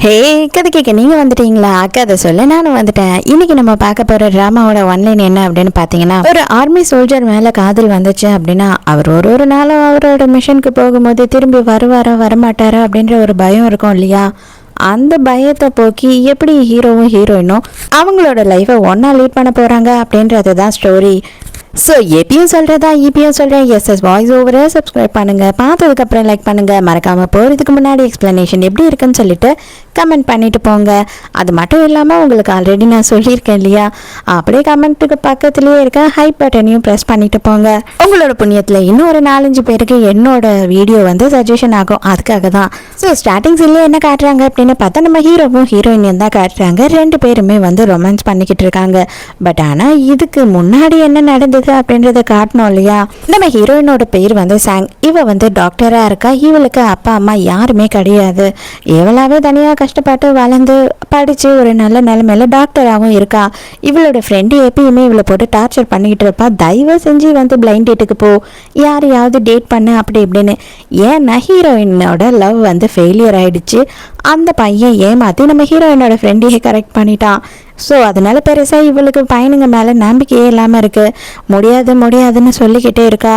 ஹே, கதை கேட்க நீங்கள் வந்துட்டீங்களா? கதை சொல்ல நானும் வந்துட்டேன். இன்னைக்கு நம்ம பார்க்க போகிற ட்ராமாவோட ஒன்லைன் என்ன அப்படின்னு பார்த்தீங்கன்னா, ஒரு ஆர்மி சோல்ஜர் மேலே காதல் வந்துச்சு அப்படின்னா அவர் ஒரு நாளும் அவரோட மிஷனுக்கு போகும்போது திரும்பி வருவாரா வரமாட்டாரா அப்படின்ற ஒரு பயம் இருக்கும் இல்லையா? அந்த பயத்தை போக்கி எப்படி ஹீரோவும் ஹீரோயினும் அவங்களோட லைஃப்பை ஒன்றா லீட் பண்ண போகிறாங்க அப்படின்றது தான் ஸ்டோரி. ஸோ எப்பயும் சொல்கிறதா இப்பயும் சொல்கிறேன், எஸ்எஸ் வாய்ஸ் ஓவரை சப்ஸ்கிரைப் பண்ணுங்கள், பார்த்ததுக்கப்புறம் லைக் பண்ணுங்கள், மறக்காமல் போகிறதுக்கு முன்னாடி எக்ஸ்ப்ளனேஷன் எப்படி இருக்குன்னு சொல்லிட்டு கமெண்ட் பண்ணிட்டு போங்க. அது மட்டும் இல்லாமல் உங்களுக்கு ஆல்ரெடி நான் சொல்லியிருக்கேன் இல்லையா, அப்படியே கமெண்ட்டுக்கு பக்கத்துலேயே இருக்க ஹை பட்டனையும் ப்ரெஸ் பண்ணிட்டு போங்க. உங்களோட புண்ணியத்தில் இன்னும் ஒரு 4-5 பேருக்கு என்னோட வீடியோ வந்து சஜஷன் ஆகும், அதுக்காக தான். ஸோ ஸ்டார்டிங் சீன்லேயே என்ன காட்டுறாங்க அப்படின்னு பார்த்தா நம்ம ஹீரோவும் ஹீரோயினையும் தான் காட்டுறாங்க. 2 பேருமே வந்து ரொமான்ஸ் பண்ணிக்கிட்டு இருக்காங்க. பட் ஆனால் இதுக்கு முன்னாடி என்ன நடந்தது அப்படின்றத காட்டணும் இல்லையா? நம்ம ஹீரோயினோட பேர் வந்து சாங். இவ வந்து டாக்டரா இருக்கா. இவளுக்கு அப்பா அம்மா யாருமே கிடையாது. இவளாவே தனியாக கஷ்டப்பட்டு வளர்ந்து படிச்சு ஒரு நல்ல நிலைமையில டாக்டராகவும் இருக்கா. இவளோட ஃப்ரெண்டு எப்பயுமே இவளை போட்டு டார்ச்சர் பண்ணிக்கிட்டு இருப்பா. தயவு செஞ்சு வந்து பிளைண்ட் டேட்டுக்கு போ, யாரையாவது டேட் பண்ணு அப்படி இப்படின்னு. ஏன்னா ஹீரோயினோட லவ் வந்து ஃபெயிலியர் ஆயிடுச்சு. அந்த பையன் ஏமாத்தி நம்ம ஹீரோயினோட ஃப்ரெண்டையே கரெக்ட் பண்ணிட்டான். ஸோ அதனால பெருசாக இவளுக்கு பையனுங்க மேலே நம்பிக்கையே இல்லாமல் இருக்குது. முடியாதுன்னு சொல்லிக்கிட்டே இருக்கா.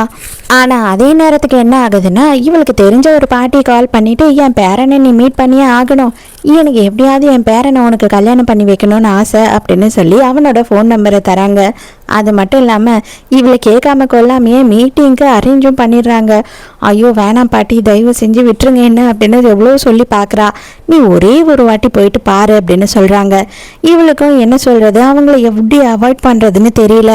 ஆனால் அதே நேரத்துக்கு என்ன ஆகுதுன்னா, இவளுக்கு தெரிஞ்ச ஒரு பாட்டி கால் பண்ணிவிட்டு என் பேரனை நீ மீட் பண்ணியே ஆகணும், எனக்கு எப்படியாவது என் பேரனை உனக்கு கல்யாணம் பண்ணி வைக்கணும்னு ஆசை அப்படின்னு சொல்லி அவனோட ஃபோன் நம்பரை தராங்க. அது மட்டும் இல்லாமல் இவளை கேட்காம கொள்ளாமையே மீட்டிங்க்கு அரேஞ்சும் பண்ணிடுறாங்க. ஐயோ வேணாம் பாட்டி, தயவு செஞ்சு விட்டுருங்க என்ன அப்படின்னு எவ்வளோ சொல்லி பார்க்குறா. நீ ஒரே ஒரு வாட்டி போயிட்டு பாரு அப்படின்னு சொல்கிறாங்க. இவளுக்கும் என்ன சொல்கிறது, அவங்கள எப்படி அவாய்ட் பண்ணுறதுன்னு தெரியல.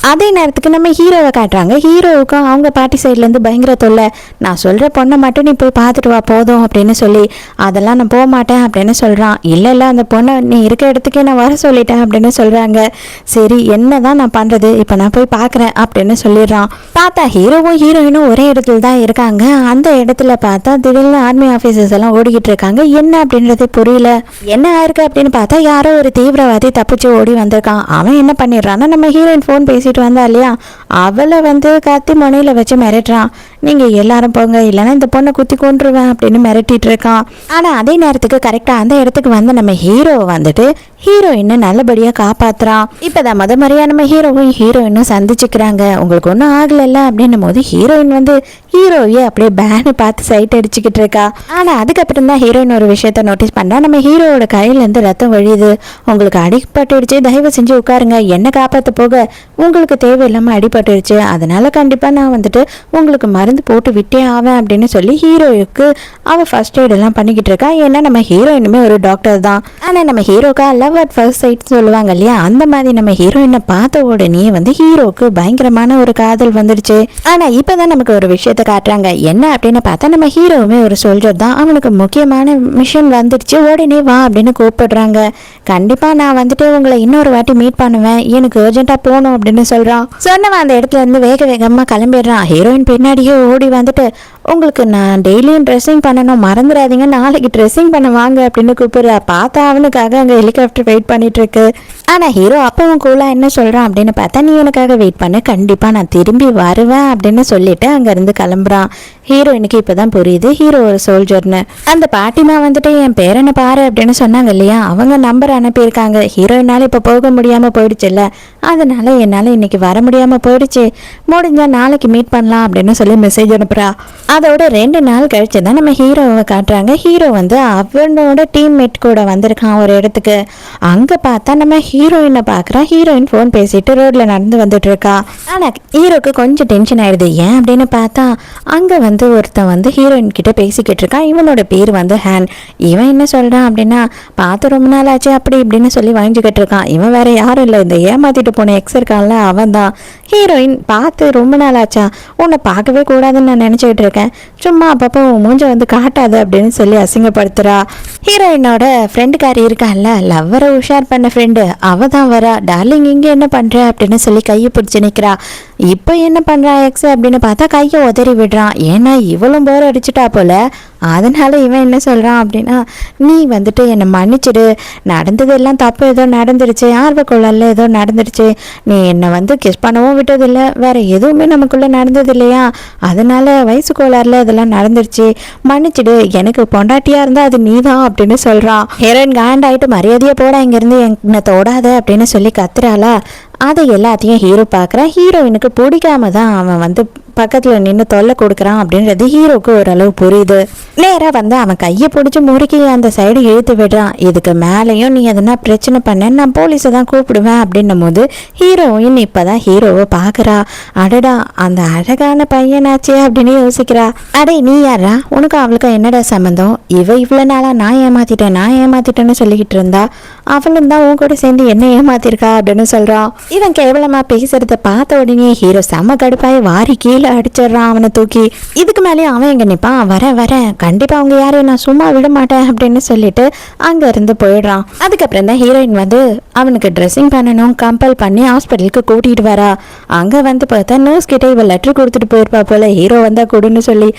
அதே நேரத்துக்கு நம்ம ஹீரோவை காட்டுறாங்க. ஹீரோவுக்கும் அவங்க பாட்டி சைட்லேருந்து பயங்கர தொல்லை. நான் சொல்கிற பொண்ணை மட்டும் நீ போய் பார்த்துட்டு வா போதும் அப்படின்னு சொல்லி, அதெல்லாம் நான் போக மாட்டேன் அப்படின்னு சொல்கிறான். இல்லை அந்த பொண்ணை நீ இருக்க இடத்துக்கே நான் வர சொல்லிட்டேன் அப்படின்னு சொல்கிறாங்க. சரி என்ன தான் நான் பண்ணுறது, இப்போ நான் போய் பார்க்குறேன் அப்படின்னு சொல்லிடுறான். பார்த்தா ஹீரோவும் ஹீரோயினும் ஒரே இடத்துல தான் இருக்காங்க. அந்த இடத்துல பார்த்தா திடீர்னு ஆர்மி ஆஃபீஸர்ஸ் எல்லாம் ஓடிக்கிட்டு இருக்காங்க. என்ன அப்படின்றது புரியல. என்ன ஆயிருக்கு அப்படின்னு பார்த்தா யாரோ ஒரு தீவிரவாதி தப்பிச்சு ஓடி வந்திருக்கான். அவன் என்ன பண்ணிடுறான்னா, நம்ம ஹீரோயின் ஃபோன் பேசிட்டு வந்தா இல்லையா, அவளை வந்து கத்தி முனையில் வச்சு மிரட்டுறான். நீங்கள் எல்லாரும் போங்க, இல்லைன்னா இந்த பொண்ணை குத்தி கொண்டுருவேன் அப்படின்னு மிரட்டிட்டு இருக்கான். ஆனால் அதே நேரத்துக்கு கரெக்டாக அந்த இடத்துக்கு வந்து நம்ம ஹீரோ வந்துட்டு ஹீரோயினை நல்லபடியாக காப்பாற்றுறான். இப்போ தான் முறையாக நம்ம ஹீரோவும் ஹீரோயினும் சந்திச்சுக்கிறாங்க. உங்களுக்கு ஒன்றும் ஆகலைல்ல அப்படின்னும் போது ஹீரோயின் வந்து ஹீரோயே அப்படியே பேனு பார்த்து சைட் அடிச்சுக்கிட்டு இருக்கா. ஆனால் அதுக்கப்புறம் தான் ஹீரோயின் ஒரு விஷயத்த நோட்டீஸ் பண்ணா, நம்ம ஹீரோவோட கையிலேருந்து ரத்தம் வழியுது. உங்களுக்கு அடிபட்டுடுச்சு, தயவு செஞ்சு உட்காருங்க, என்ன காப்பாற்ற போக உங்களுக்கு தேவையில்லாமல் அடிபட்டுடுச்சு, அதனால கண்டிப்பாக நான் வந்துட்டு உங்களுக்கு மருந்து போட்டு விட்டே ஆவேன் அப்படின்னு சொல்லி ஹீரோவுக்கு அவள் ஃபர்ஸ்ட் எய்ட் எல்லாம் பண்ணிக்கிட்டு இருக்கா. ஏன்னா நம்ம ஹீரோயினுமே ஒரு டாக்டர் தான். ஆனால் நம்ம ஹீரோக்கா லவ் அட் ஃபர்ஸ்ட் சைட் சொல்லுவாங்க இல்லையா, அந்த மாதிரி நம்ம ஹீரோயினை பார்த்த உடனே வந்து ஹீரோவுக்கு பயங்கரமான ஒரு காதல் வந்துடுச்சு. ஆனால் இப்போதான் நமக்கு ஒரு விஷயத்த காட்டுறாங்க. என்ன அப்படின்னு பார்த்தா, நம்ம ஹீரோவுமே ஒரு சோல்ஜர் தான். அவனுக்கு முக்கியமான மிஷன் வந்துடுச்சு, உடனே வா அப்படின்னு கூப்பிடுறாங்க. கண்டிப்பாக நான் வந்துட்டு உங்களை இன்னொரு வாட்டி மீட் பண்ணுவேன், எனக்கு அர்ஜென்ட்டாக போகணும் அப்படின்னு சொல்கிறான். சொன்னவன் அந்த இடத்துல இருந்து வேகமாக கிளம்பிடுறான். ஹீரோயின் பின்னாடியே ஓடி வந்துட்டு, உங்களுக்கு நான் டெய்லியும் ட்ரெஸ்ஸிங் பண்ணணும், மறந்துடாதீங்க, நாளைக்கு ட்ரெஸ்ஸிங் பண்ண வாங்க அப்படின்னு கூப்பிடுறா. பார்த்தா அவனுக்காக அங்கே ஹெலிகாப்டர் வெயிட் பண்ணிட்டு இருக்கு. ஆனால் ஹீரோ அப்பவும் கூலாக என்ன சொல்கிறான் அப்படின்னு பார்த்தா, நீ எனக்காக வெயிட் பண்ணு, கண்டிப்பாக நான் திரும்பி வருவேன் அப்படின்னு சொல்லிட்டு அங்கேருந்து கிளம்புறான். ஹீரோயினுக்கு இப்போ தான் புரியுது ஹீரோ ஒரு சோல்ஜர்னு. அந்த பாட்டிமா வந்துட்டு என் பேரனை பாரு அப்படின்னு சொன்னாங்க இல்லையா, அவங்க நம்பர் அனுப்பியிருக்காங்க. ஹீரோயினால் இப்போ போக முடியாமல் போயிடுச்சுல்ல, அதனால என்னால் இன்னைக்கு வர முடியாமல் போயிடுச்சு, முடிஞ்சால் நாளைக்கு மீட் பண்ணலாம் அப்படின்னு சொல்லி மெசேஜ் அனுப்புகிறா. அதோட 2 நாள் கழிச்சு தான் நம்ம ஹீரோவை காட்டுறாங்க. ஹீரோ வந்து அவனோட டீம்மேட் கூட வந்திருக்கான் ஒரு இடத்துக்கு. அங்கே பார்த்தா நம்ம ஹீரோயினை பார்க்குறான். ஹீரோயின் ஃபோன் பேசிட்டு ரோட்டில் நடந்து வந்துட்டு இருக்கா. ஆனால் ஹீரோக்கு கொஞ்சம் டென்ஷன் ஆயிடுது. ஏன் அப்படின்னு பார்த்தா, அங்கே வந்து ஒருத்தன் வந்து ஹீரோயின் கிட்ட பேசிக்கிட்டு இருக்கான். இவனோட பேர் வந்து ஹேன். இவன் என்ன சொல்கிறான் அப்படின்னா, பார்த்து ரொம்ப நாள் ஆச்சு அப்படி இப்படின்னு சொல்லி வாங்கிக்கிட்டு இருக்கான். இவன் வேற யாரும் இல்லை, இந்த ஏமாத்திட்டு போன எக்ஸ் இருக்கான்ல அவன் தான். ஹீரோயின் பார்த்து ரொம்ப நாள் ஆச்சா, உன்னை பார்க்கவே கூடாதுன்னு நான் நினச்சிக்கிட்டு இருக்கேன், சும்மா அப்பப்போ உன் மூஞ்ச வந்து காட்டாது அப்படின்னு சொல்லி அசிங்கப்படுத்துறா. ஹீரோயினோட ஃப்ரெண்டுக்காரி இருக்கான்ல, லவ்வரை உஷார் பண்ண ஃப்ரெண்டு, அவ தான் வரா. டார்லிங் இங்கே என்ன பண்ணுற அப்படின்னு சொல்லி கையை பிடிச்சி நிற்கிறா. இப்போ என்ன பண்ணுறா எக்ஸ் அப்படின்னு பார்த்தா கையை உதறி விடுறான். ஏன்னா இவளும் போர் அடிச்சுட்டா போல. அதனால இவன் என்ன சொல்கிறான் அப்படின்னா, நீ வந்துட்டு என்னை மன்னிச்சிடு, நடந்ததெல்லாம் தப்பு ஏதோ நடந்துருச்சு, ஆர்வக்குள்ள ஏதோ நடந்துருச்சு, நீ என்னை வந்து கிஸ் பண்ணவும் விட்டதில்லை, வேற எதுவுமே நமக்குள்ளே நடந்தது இல்லையா, அதனால வயசு கோளாறுல இதெல்லாம் நடந்துருச்சு, மன்னிச்சிடு, எனக்கு பொண்டாட்டியாக இருந்தால் அது நீ தான் அப்படின்னு சொல்கிறான். ஹீரோயின் காண்டாயிட்டு மரியாதையை போட இங்கேருந்து என்னை தொடாத அப்படின்னு சொல்லி கத்துறாளா. அதை எல்லாத்தையும் ஹீரோ பார்க்குறான். ஹீரோயினுக்கு பிடிக்காம தான் அவன் வந்து பக்கத்தில் நின்று தொல்லை கொடுக்குறான் அப்படின்றது ஹீரோக்கு ஓரளவு புரியுது. நேராக வந்து அவன் கையை பிடிச்சி முறுக்கி அந்த சைடு இழுத்து விடுறான். இதுக்கு மேலேயும் நீ எதனா பிரச்சனை பண்ண நான் போலீஸை தான் கூப்பிடுவேன் அப்படின்னும் போது ஹீரோயின் இப்போ தான் ஹீரோவை பார்க்குறா. அடடா அந்த அழகான பையனாச்சே அப்படின்னு யோசிக்கிறா. அடே நீ யாரா, உனக்கு அவளுக்கு என்னடா சம்மந்தம், இவ்வளோ நாளாக நான் ஏமாத்திட்டேன்னு சொல்லிக்கிட்டு இருந்தா, அவளும் தான் உன் கூட சேர்ந்து என்ன ஏமாத்திருக்கா அப்படின்னு சொல்கிறான். இவன் கேவலமாக பேசுறத பார்த்த உடனே ஹீரோ செம்ம கடுப்பாய் வாரி கீழே அடிச்சிடறான் அவனை தூக்கி. இதுக்கு மேலே அவன் எங்கே நிற்பான், வரேன் கண்டிப்பாக அவங்க யாரையும் நான் சும்மா விட மாட்டேன் அப்படின்னு சொல்லிட்டு அங்கேருந்து போயிடுறான். அதுக்கப்புறம் தான் ஹீரோயின் வந்து அவனுக்கு ட்ரெஸ்ஸிங் பண்ணணும் கம்பல் பண்ணி ஹாஸ்பிட்டலுக்கு கூட்டிகிட்டு வரா. அங்கே வந்து பார்த்தா நர்ஸ் கிட்டே இவள் லெட்டர் கொடுத்துட்டு போயிருப்பா போல, ஹீரோ வந்தால் கொடுன்னு சொல்லி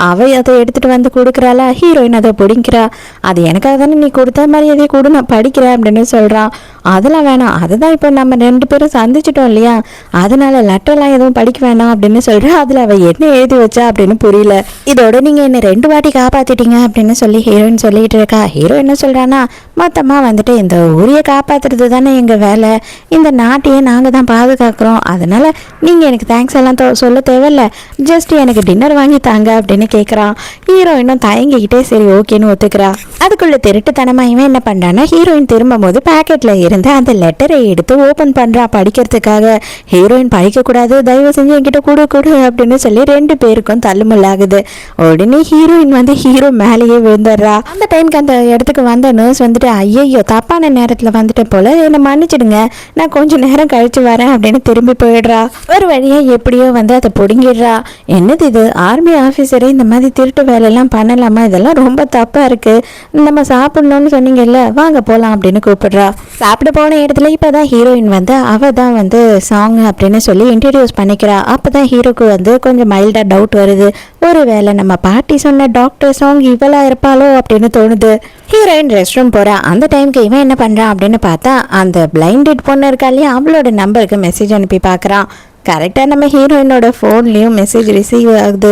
அவள் அதை எடுத்துகிட்டு வந்து கொடுக்குறாளா. ஹீரோயின் அதை பிடிக்கிறா. அது எனக்காக தானே நீ கொடுத்த மாதிரி எதையும் கொடு, நான் படிக்கிறேன் அப்படின்னு சொல்கிறான். அதெல்லாம் வேணாம், அதுதான் இப்போ நம்ம 2 பேரும் சந்திச்சிட்டோம் இல்லையா, அதனால லெட்டர்லாம் எதுவும் படிக்க வேணாம் அப்படின்னு சொல்கிறேன். அதில் அவள் என்ன எழுதி வச்சா அப்படின்னு புரியல. இதோட நீங்கள் என்னை 2 வாட்டி காப்பாற்றிட்டீங்க அப்படின்னு சொல்லி ஹீரோயின் சொல்லிகிட்டு இருக்கா. ஹீரோ என்ன சொல்கிறான்னா, மொத்தமாக வந்துட்டு இந்த ஊரையை காப்பாற்றுறது தானே எங்கள் வேலை, இந்த நாட்டையே நாங்கள் தான் பாதுகாக்கிறோம், அதனால் நீங்கள் எனக்கு தேங்க்ஸ் எல்லாம் சொல்ல தேவையில்ல, ஜஸ்ட் எனக்கு டின்னர் வாங்கி தாங்க அப்படின்னு கேட்குறான். ஹீரோயினும் தயங்கிக்கிட்டே சரி ஓகேன்னு ஒத்துக்கிறா. அதுக்குள்ளே திருட்டுத்தனமாக இவன் என்ன பண்ணுறான்னா, ஹீரோயின் திரும்பும் போது பேக்கெட்டில் இருந்து அந்த லெட்டரை எடுத்து ஓப்பன் பண்ணுறா படிக்கிறதுக்காக. ஹீரோயின் படிக்கக்கூடாது, தயவு செஞ்சு என்கிட்ட கொடு அப்படின்னு சொல்லி 2 பேருக்கும் தள்ளுமுள்ளாகுது. உடனே ஹீரோயின் வந்து ஹீரோ மேலேயே விழுந்துடுறா. அந்த டைமுக்கு அந்த இடத்துக்கு வந்த நர்ஸ் வந்துட்டு, ஐயோ தப்பான நேரத்தில் வந்துட்டு போல, என்னை மன்னிச்சிடுங்க, நான் கொஞ்சம் நேரம் கழிச்சு வரேன் அப்படின்னு திரும்பி போயிடுறா. ஒரு வழியாக எப்படியோ வந்து அதை பிடுங்கிடுறா. என்னது இது, ஆர்மி ஆஃபீஸரே இந்த மாதிரி திருட்டு வேலையெல்லாம் பண்ணலாமா, இதெல்லாம் ரொம்ப தப்பாக இருக்குது, நம்ம சாப்பிட்ணுன்னு சொன்னீங்கல்ல, வாங்க போகலாம் அப்படின்னு கூப்பிடுறா. சாப்பிட போன இடத்துல இப்போ தான் ஹீரோயின் வந்து அவள் தான் வந்து சாங் அப்படின்னு சொல்லி இன்ட்ரடியூஸ் பண்ணிக்கிறா. அப்போ தான் ஹீரோக்கு வந்து கொஞ்சம் மைல்டாக டவுட் வருது, ஒருவேளை நம்ம பாட்டி சொன்ன டாக்டர் சாங் இவளா இருப்பாளோ அப்படின்னு தோணுது. ஹீரோயின் ரெஸ்ட் ரூம் போகிறா. அந்த டைமுக்கு இவன் என்ன பண்ணுறான் அப்படின்னு பார்த்தா, அந்த பிளைண்டட் பொண்ணு இருக்கா இல்லையா, அவளோட நம்பருக்கு மெசேஜ் அனுப்பி பார்க்குறான். கரெக்டாக நம்ம ஹீரோயினோட ஃபோன்லேயும் மெசேஜ் ரிசீவ் ஆகுது.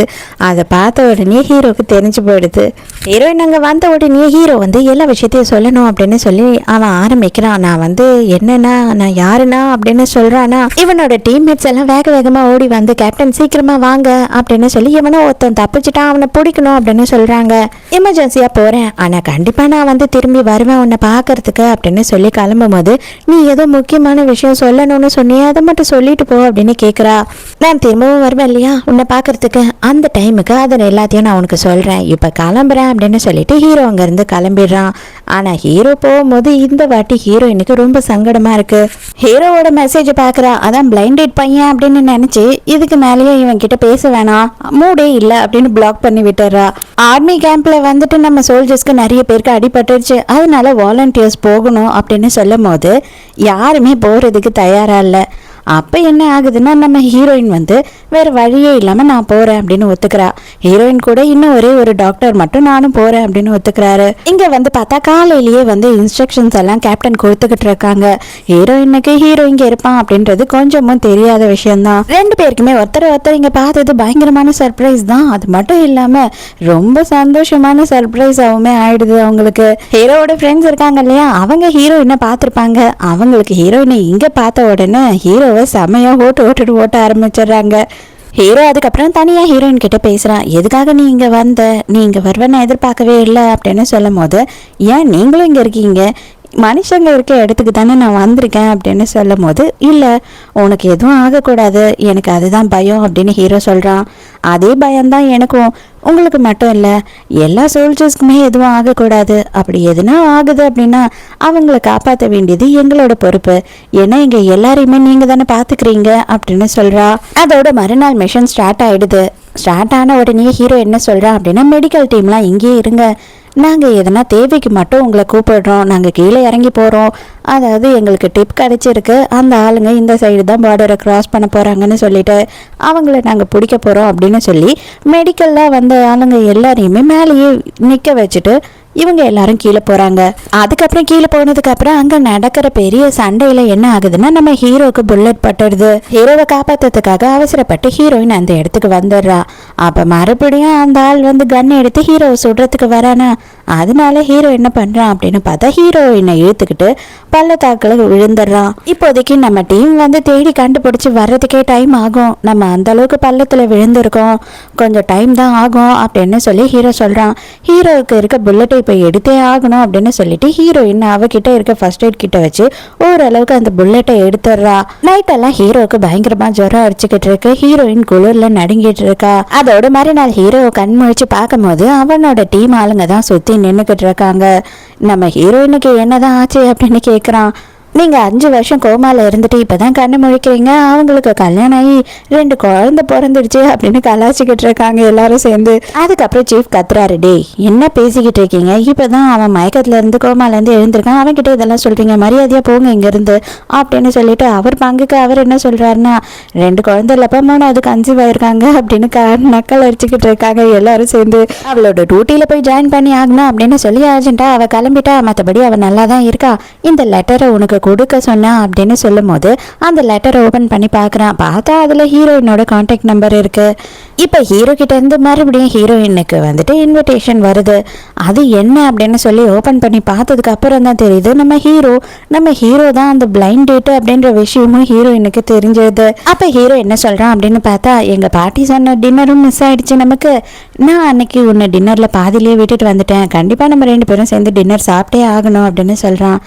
அதை பார்த்த உடனே ஹீரோக்கு தெரிஞ்சு போயிடுது. ஹீரோயின் அங்கே வந்த உடனே ஹீரோ வந்து எல்லா விஷயத்தையும் சொல்லணும் அப்படின்னு சொல்லி அவன் ஆரம்பிக்கிறான். நான் வந்து என்னன்னா, நான் யாருன்னா அப்படின்னு சொல்கிறானா, இவனோட டீம்மேட்ஸ் எல்லாம் வேகமாக ஓடி வந்து கேப்டன் சீக்கிரமாக வாங்க அப்படின்னு சொல்லி இவனை ஒருத்தன் தப்பிச்சுட்டான், அவனை பிடிக்கணும் அப்படின்னு சொல்கிறாங்க. எமர்ஜென்சியாக போகிறேன், ஆனால் கண்டிப்பாக நான் வந்து திரும்பி வருவேன் உன்னை பார்க்கறதுக்கு அப்படின்னு சொல்லி கிளம்பும் போது, நீ ஏதோ முக்கியமான விஷயம் சொல்லணும்னு சொன்னியே, அதை மட்டும் சொல்லிட்டு போ அப்படின்னு கேட்குறா. நான் திரும்பவும் வருவேன் இல்லையா உன்னை பார்க்கறதுக்கு, அந்த டைமுக்கு அதை எல்லாத்தையும் நான் உனக்கு சொல்கிறேன், இப்போ கிளம்புறேன் அப்படின்னு சொல்லிட்டு ஹீரோ அங்கேருந்து கிளம்பிடுறான். ஆனால் ஹீரோ போகும்போது இந்த வாட்டி ஹீரோயினுக்கு ரொம்ப சங்கடமாக இருக்குது. ஹீரோவோட மெசேஜை பார்க்குறா. அதான் பிளைண்டட் பையன் அப்படின்னு நினச்சி இதுக்கு மேலேயும் இவன் கிட்ட பேச வேணாம், மூடே இல்லை அப்படின்னு பிளாக் பண்ணி விட்டுறா. ஆர்மி கேம்பில் வந்துட்டு நம்ம சோல்ஜர்ஸ்க்கு நிறைய பேருக்கு அடிபட்டுருச்சு, அதனால வாலண்டியர்ஸ் போகணும் அப்படின்னு சொல்லும் போது யாருமே போகிறதுக்கு தயாராக இல்லை. அப்போ என்ன ஆகுதுன்னா, நம்ம ஹீரோயின் வந்து வேறு வழியே இல்லாமல் நான் போகிறேன் அப்படின்னு ஒத்துக்கிறா. ஹீரோயின் கூட இன்னும் ஒரு டாக்டர் மட்டும் நானும் போகிறேன் அப்படின்னு ஒத்துக்கிறாரு. இங்கே வந்து பார்த்தா காலையிலேயே வந்து இன்ஸ்ட்ரக்ஷன்ஸ் எல்லாம் கேப்டன் கொடுத்துக்கிட்டு இருக்காங்க. ஹீரோயினுக்கு ஹீரோ இங்கே இருப்பான் அப்படின்றது கொஞ்சமும் தெரியாத விஷயம்தான். 2 பேருக்குமே ஒருத்தர் இங்கே பார்த்தது பயங்கரமான சர்ப்ரைஸ் தான். அது மட்டும் இல்லாமல் ரொம்ப சந்தோஷமான சர்ப்ரைஸாகவுமே ஆயிடுது அவங்களுக்கு. ஹீரோவோட ஃப்ரெண்ட்ஸ் இருக்காங்க இல்லையா, அவங்க ஹீரோயினை பார்த்துருப்பாங்க. அவங்களுக்கு ஹீரோயினை இங்கே பார்த்த உடனே ஹீரோ செமையா ஓட்ட ஆரம்பிச்சிடுறாங்க. ஹீரோ அதுக்கப்புறம் தனியாக ஹீரோயின் கிட்ட பேசுகிறான். எதுக்காக நீ இங்கே வந்த, நீ இங்கே வருவேன்னு எதிர்பார்க்கவே இல்லை அப்படின்னு சொல்லும் போது, ஏன் நீங்களும் இங்கே இருக்கீங்க, மனுஷங்க இருக்க இடத்துக்கு தானே நான் வந்திருக்கேன் அப்படின்னு சொல்லும் போது, இல்லை உனக்கு எதுவும் ஆகக்கூடாது, எனக்கு அதுதான் பயம் அப்படின்னு ஹீரோ சொல்கிறான். அதே பயம்தான் எனக்கும், உங்களுக்கு மட்டும் இல்லை எல்லா சோல்ஜர்ஸ்க்குமே எதுவும் ஆகக்கூடாது, அப்படி எதுனா ஆகுது அப்படின்னா அவங்கள காப்பாற்ற வேண்டியது எங்களோட பொறுப்பு, ஏன்னா இங்கே எல்லாரையுமே நீங்கள் தானே பார்த்துக்கிறீங்க அப்படின்னு சொல்கிறா. அதோட மறுநாள் மிஷன் ஸ்டார்ட் ஆகிடுது. ஸ்டார்ட் ஆன உடனே ஹீரோ என்ன சொல்கிறான் அப்படின்னா, மெடிக்கல் டீம்லாம் இங்கேயே இருங்க, நாங்கள் எதனா தேவைக்கு மட்டும் உங்களை கூப்பிடுறோம், நாங்கள் கீழே இறங்கி போகிறோம், அதாவது எங்களுக்கு டிப் கிடச்சிருக்கு, அந்த ஆளுங்க இந்த சைடு தான் பார்டரை கிராஸ் பண்ண போகிறாங்கன்னு சொல்லிட்டு அவங்கள நாங்கள் பிடிக்க போகிறோம் அப்படின்னு சொல்லி மெடிக்கலில் வந்த ஆளுங்க எல்லாரையுமே மேலேயே நிற்க வச்சுட்டு இவங்க எல்லாரும் கீழே போறாங்க. அதுக்கப்புறம் கீழே போனதுக்கு அப்புறம் அங்க நடக்கிற பெரிய சண்டையில என்ன ஆகுதுன்னா, நம்ம ஹீரோக்கு புல்லட் பட்டுடுது. ஹீரோவை காப்பாத்துறதுக்காக அவசரப்பட்டு ஹீரோயின் அந்த இடத்துக்கு வந்துடுறா. அப்ப மறுபடியும் அந்த ஆள் வந்து கன் எடுத்து ஹீரோவை சுடுறதுக்கு வரானா, அதனால ஹீரோ என்ன பண்றான் அப்படின்னு பார்த்தா ஹீரோயினை இழுத்துக்கிட்டு பள்ளத்தாக்குல விழுந்துடுறான். இப்போதைக்கு நம்ம டீம் வந்து தேடி கண்டுபிடிச்சு வர்றதுக்கே டைம் ஆகும், நம்ம அந்த அளவுக்கு பள்ளத்துல விழுந்திருக்கோம், கொஞ்சம் டைம் தான் ஆகும் அப்படின்னு சொல்லி ஹீரோ சொல்றான். ஹீரோவுக்கு இருக்க புல்லட்டை இப்போ எடுத்தே ஆகணும் அப்படின்னு சொல்லிட்டு ஹீரோயின் அவகிட்ட இருக்க ஃபர்ஸ்ட் எய்ட் கிட்ட வச்சு ஓரளவுக்கு அந்த புல்லட்டை எடுத்துடுறா. நைட் எல்லாம் ஹீரோவுக்கு பயங்கரமா ஜுரம் அடிச்சுக்கிட்டு இருக்கு. ஹீரோயின் குளிர்ல நடுங்கிட்டு இருக்கா. அதோட மாதிரி நான் ஹீரோவை கண் முழிச்சு பார்க்கும் போது அவனோட டீம் ஆளுங்க தான் சுத்தி நின்னுக்கிட்டு இருக்காங்க. நம்ம ஹீரோயினுக்கு என்னதான் ஆச்சு அப்படின்னு கேக்குறான். நீங்கள் 5 வருஷம் கோமாவில் இருந்துட்டு இப்போ தான் கண்ணு முழிக்கிறீங்க, அவங்களுக்கு கல்யாணம் ஆகி 2 குழந்தை பிறந்துடுச்சு அப்படின்னு கலாச்சிக்கிட்டு இருக்காங்க எல்லாரும் சேர்ந்து. அதுக்கப்புறம் சீஃப் கத்துறாரு, டே என்ன பேசிக்கிட்டு இருக்கீங்க, இப்போ தான் அவன் மயக்கத்துலேருந்து கோமாலேருந்து எழுந்திருக்கான், அவன்கிட்ட இதெல்லாம் சொல்கிறீங்க, மரியாதையாக போங்க இங்கேருந்து அப்படின்னு சொல்லிட்டு அவர் பங்குக்கு அவர் என்ன சொல்கிறாருன்னா, 2 குழந்தை இல்லப்பா 3வது கன்சீவ் ஆயிருக்காங்க அப்படின்னு நக்கல் அடிச்சுக்கிட்டு இருக்காங்க எல்லாரும் சேர்ந்து. அவளோட டியூட்டியில் போய் ஜாயின் பண்ணி ஆகணும் அப்படின்னு சொல்லி அர்ஜென்ட்டாக அவள் கிளம்பிட்டா, மற்றபடி அவள் நல்லா தான் இருக்கா, இந்த லெட்டரை உனக்கு கொடுக்க சொன்னா அப்படின்னு சொல்லும் போது அந்த லெட்டர் ஓபன் பண்ணி பார்க்குறான். பார்த்தா அதில் ஹீரோயினோட கான்டாக்ட் நம்பர் இருக்கு. இப்போ ஹீரோ கிட்ட இருந்து மறுபடியும் ஹீரோயினுக்கு வந்துட்டு இன்விடேஷன் வருது. அது என்ன அப்படின்னு சொல்லி ஓபன் பண்ணி பார்த்ததுக்கு அப்புறம் தான் தெரியுது நம்ம ஹீரோ தான் அந்த பிளைண்ட் டேட் அப்படின்ற விஷயமும் ஹீரோயினுக்கு தெரிஞ்சது. அப்போ ஹீரோ என்ன சொல்றான் அப்படின்னு பார்த்தா, எங்க பாட்டி சொன்ன டின்னரும் மிஸ் ஆயிடுச்சு நமக்கு, நான் அன்னைக்கு உன்னை டின்னர்ல பாதிலேயே விட்டுட்டு வந்துட்டேன், கண்டிப்பா நம்ம 2 பேரும் சேர்ந்து டின்னர் சாப்பிட்டே ஆகணும் அப்படின்னு சொல்றான்.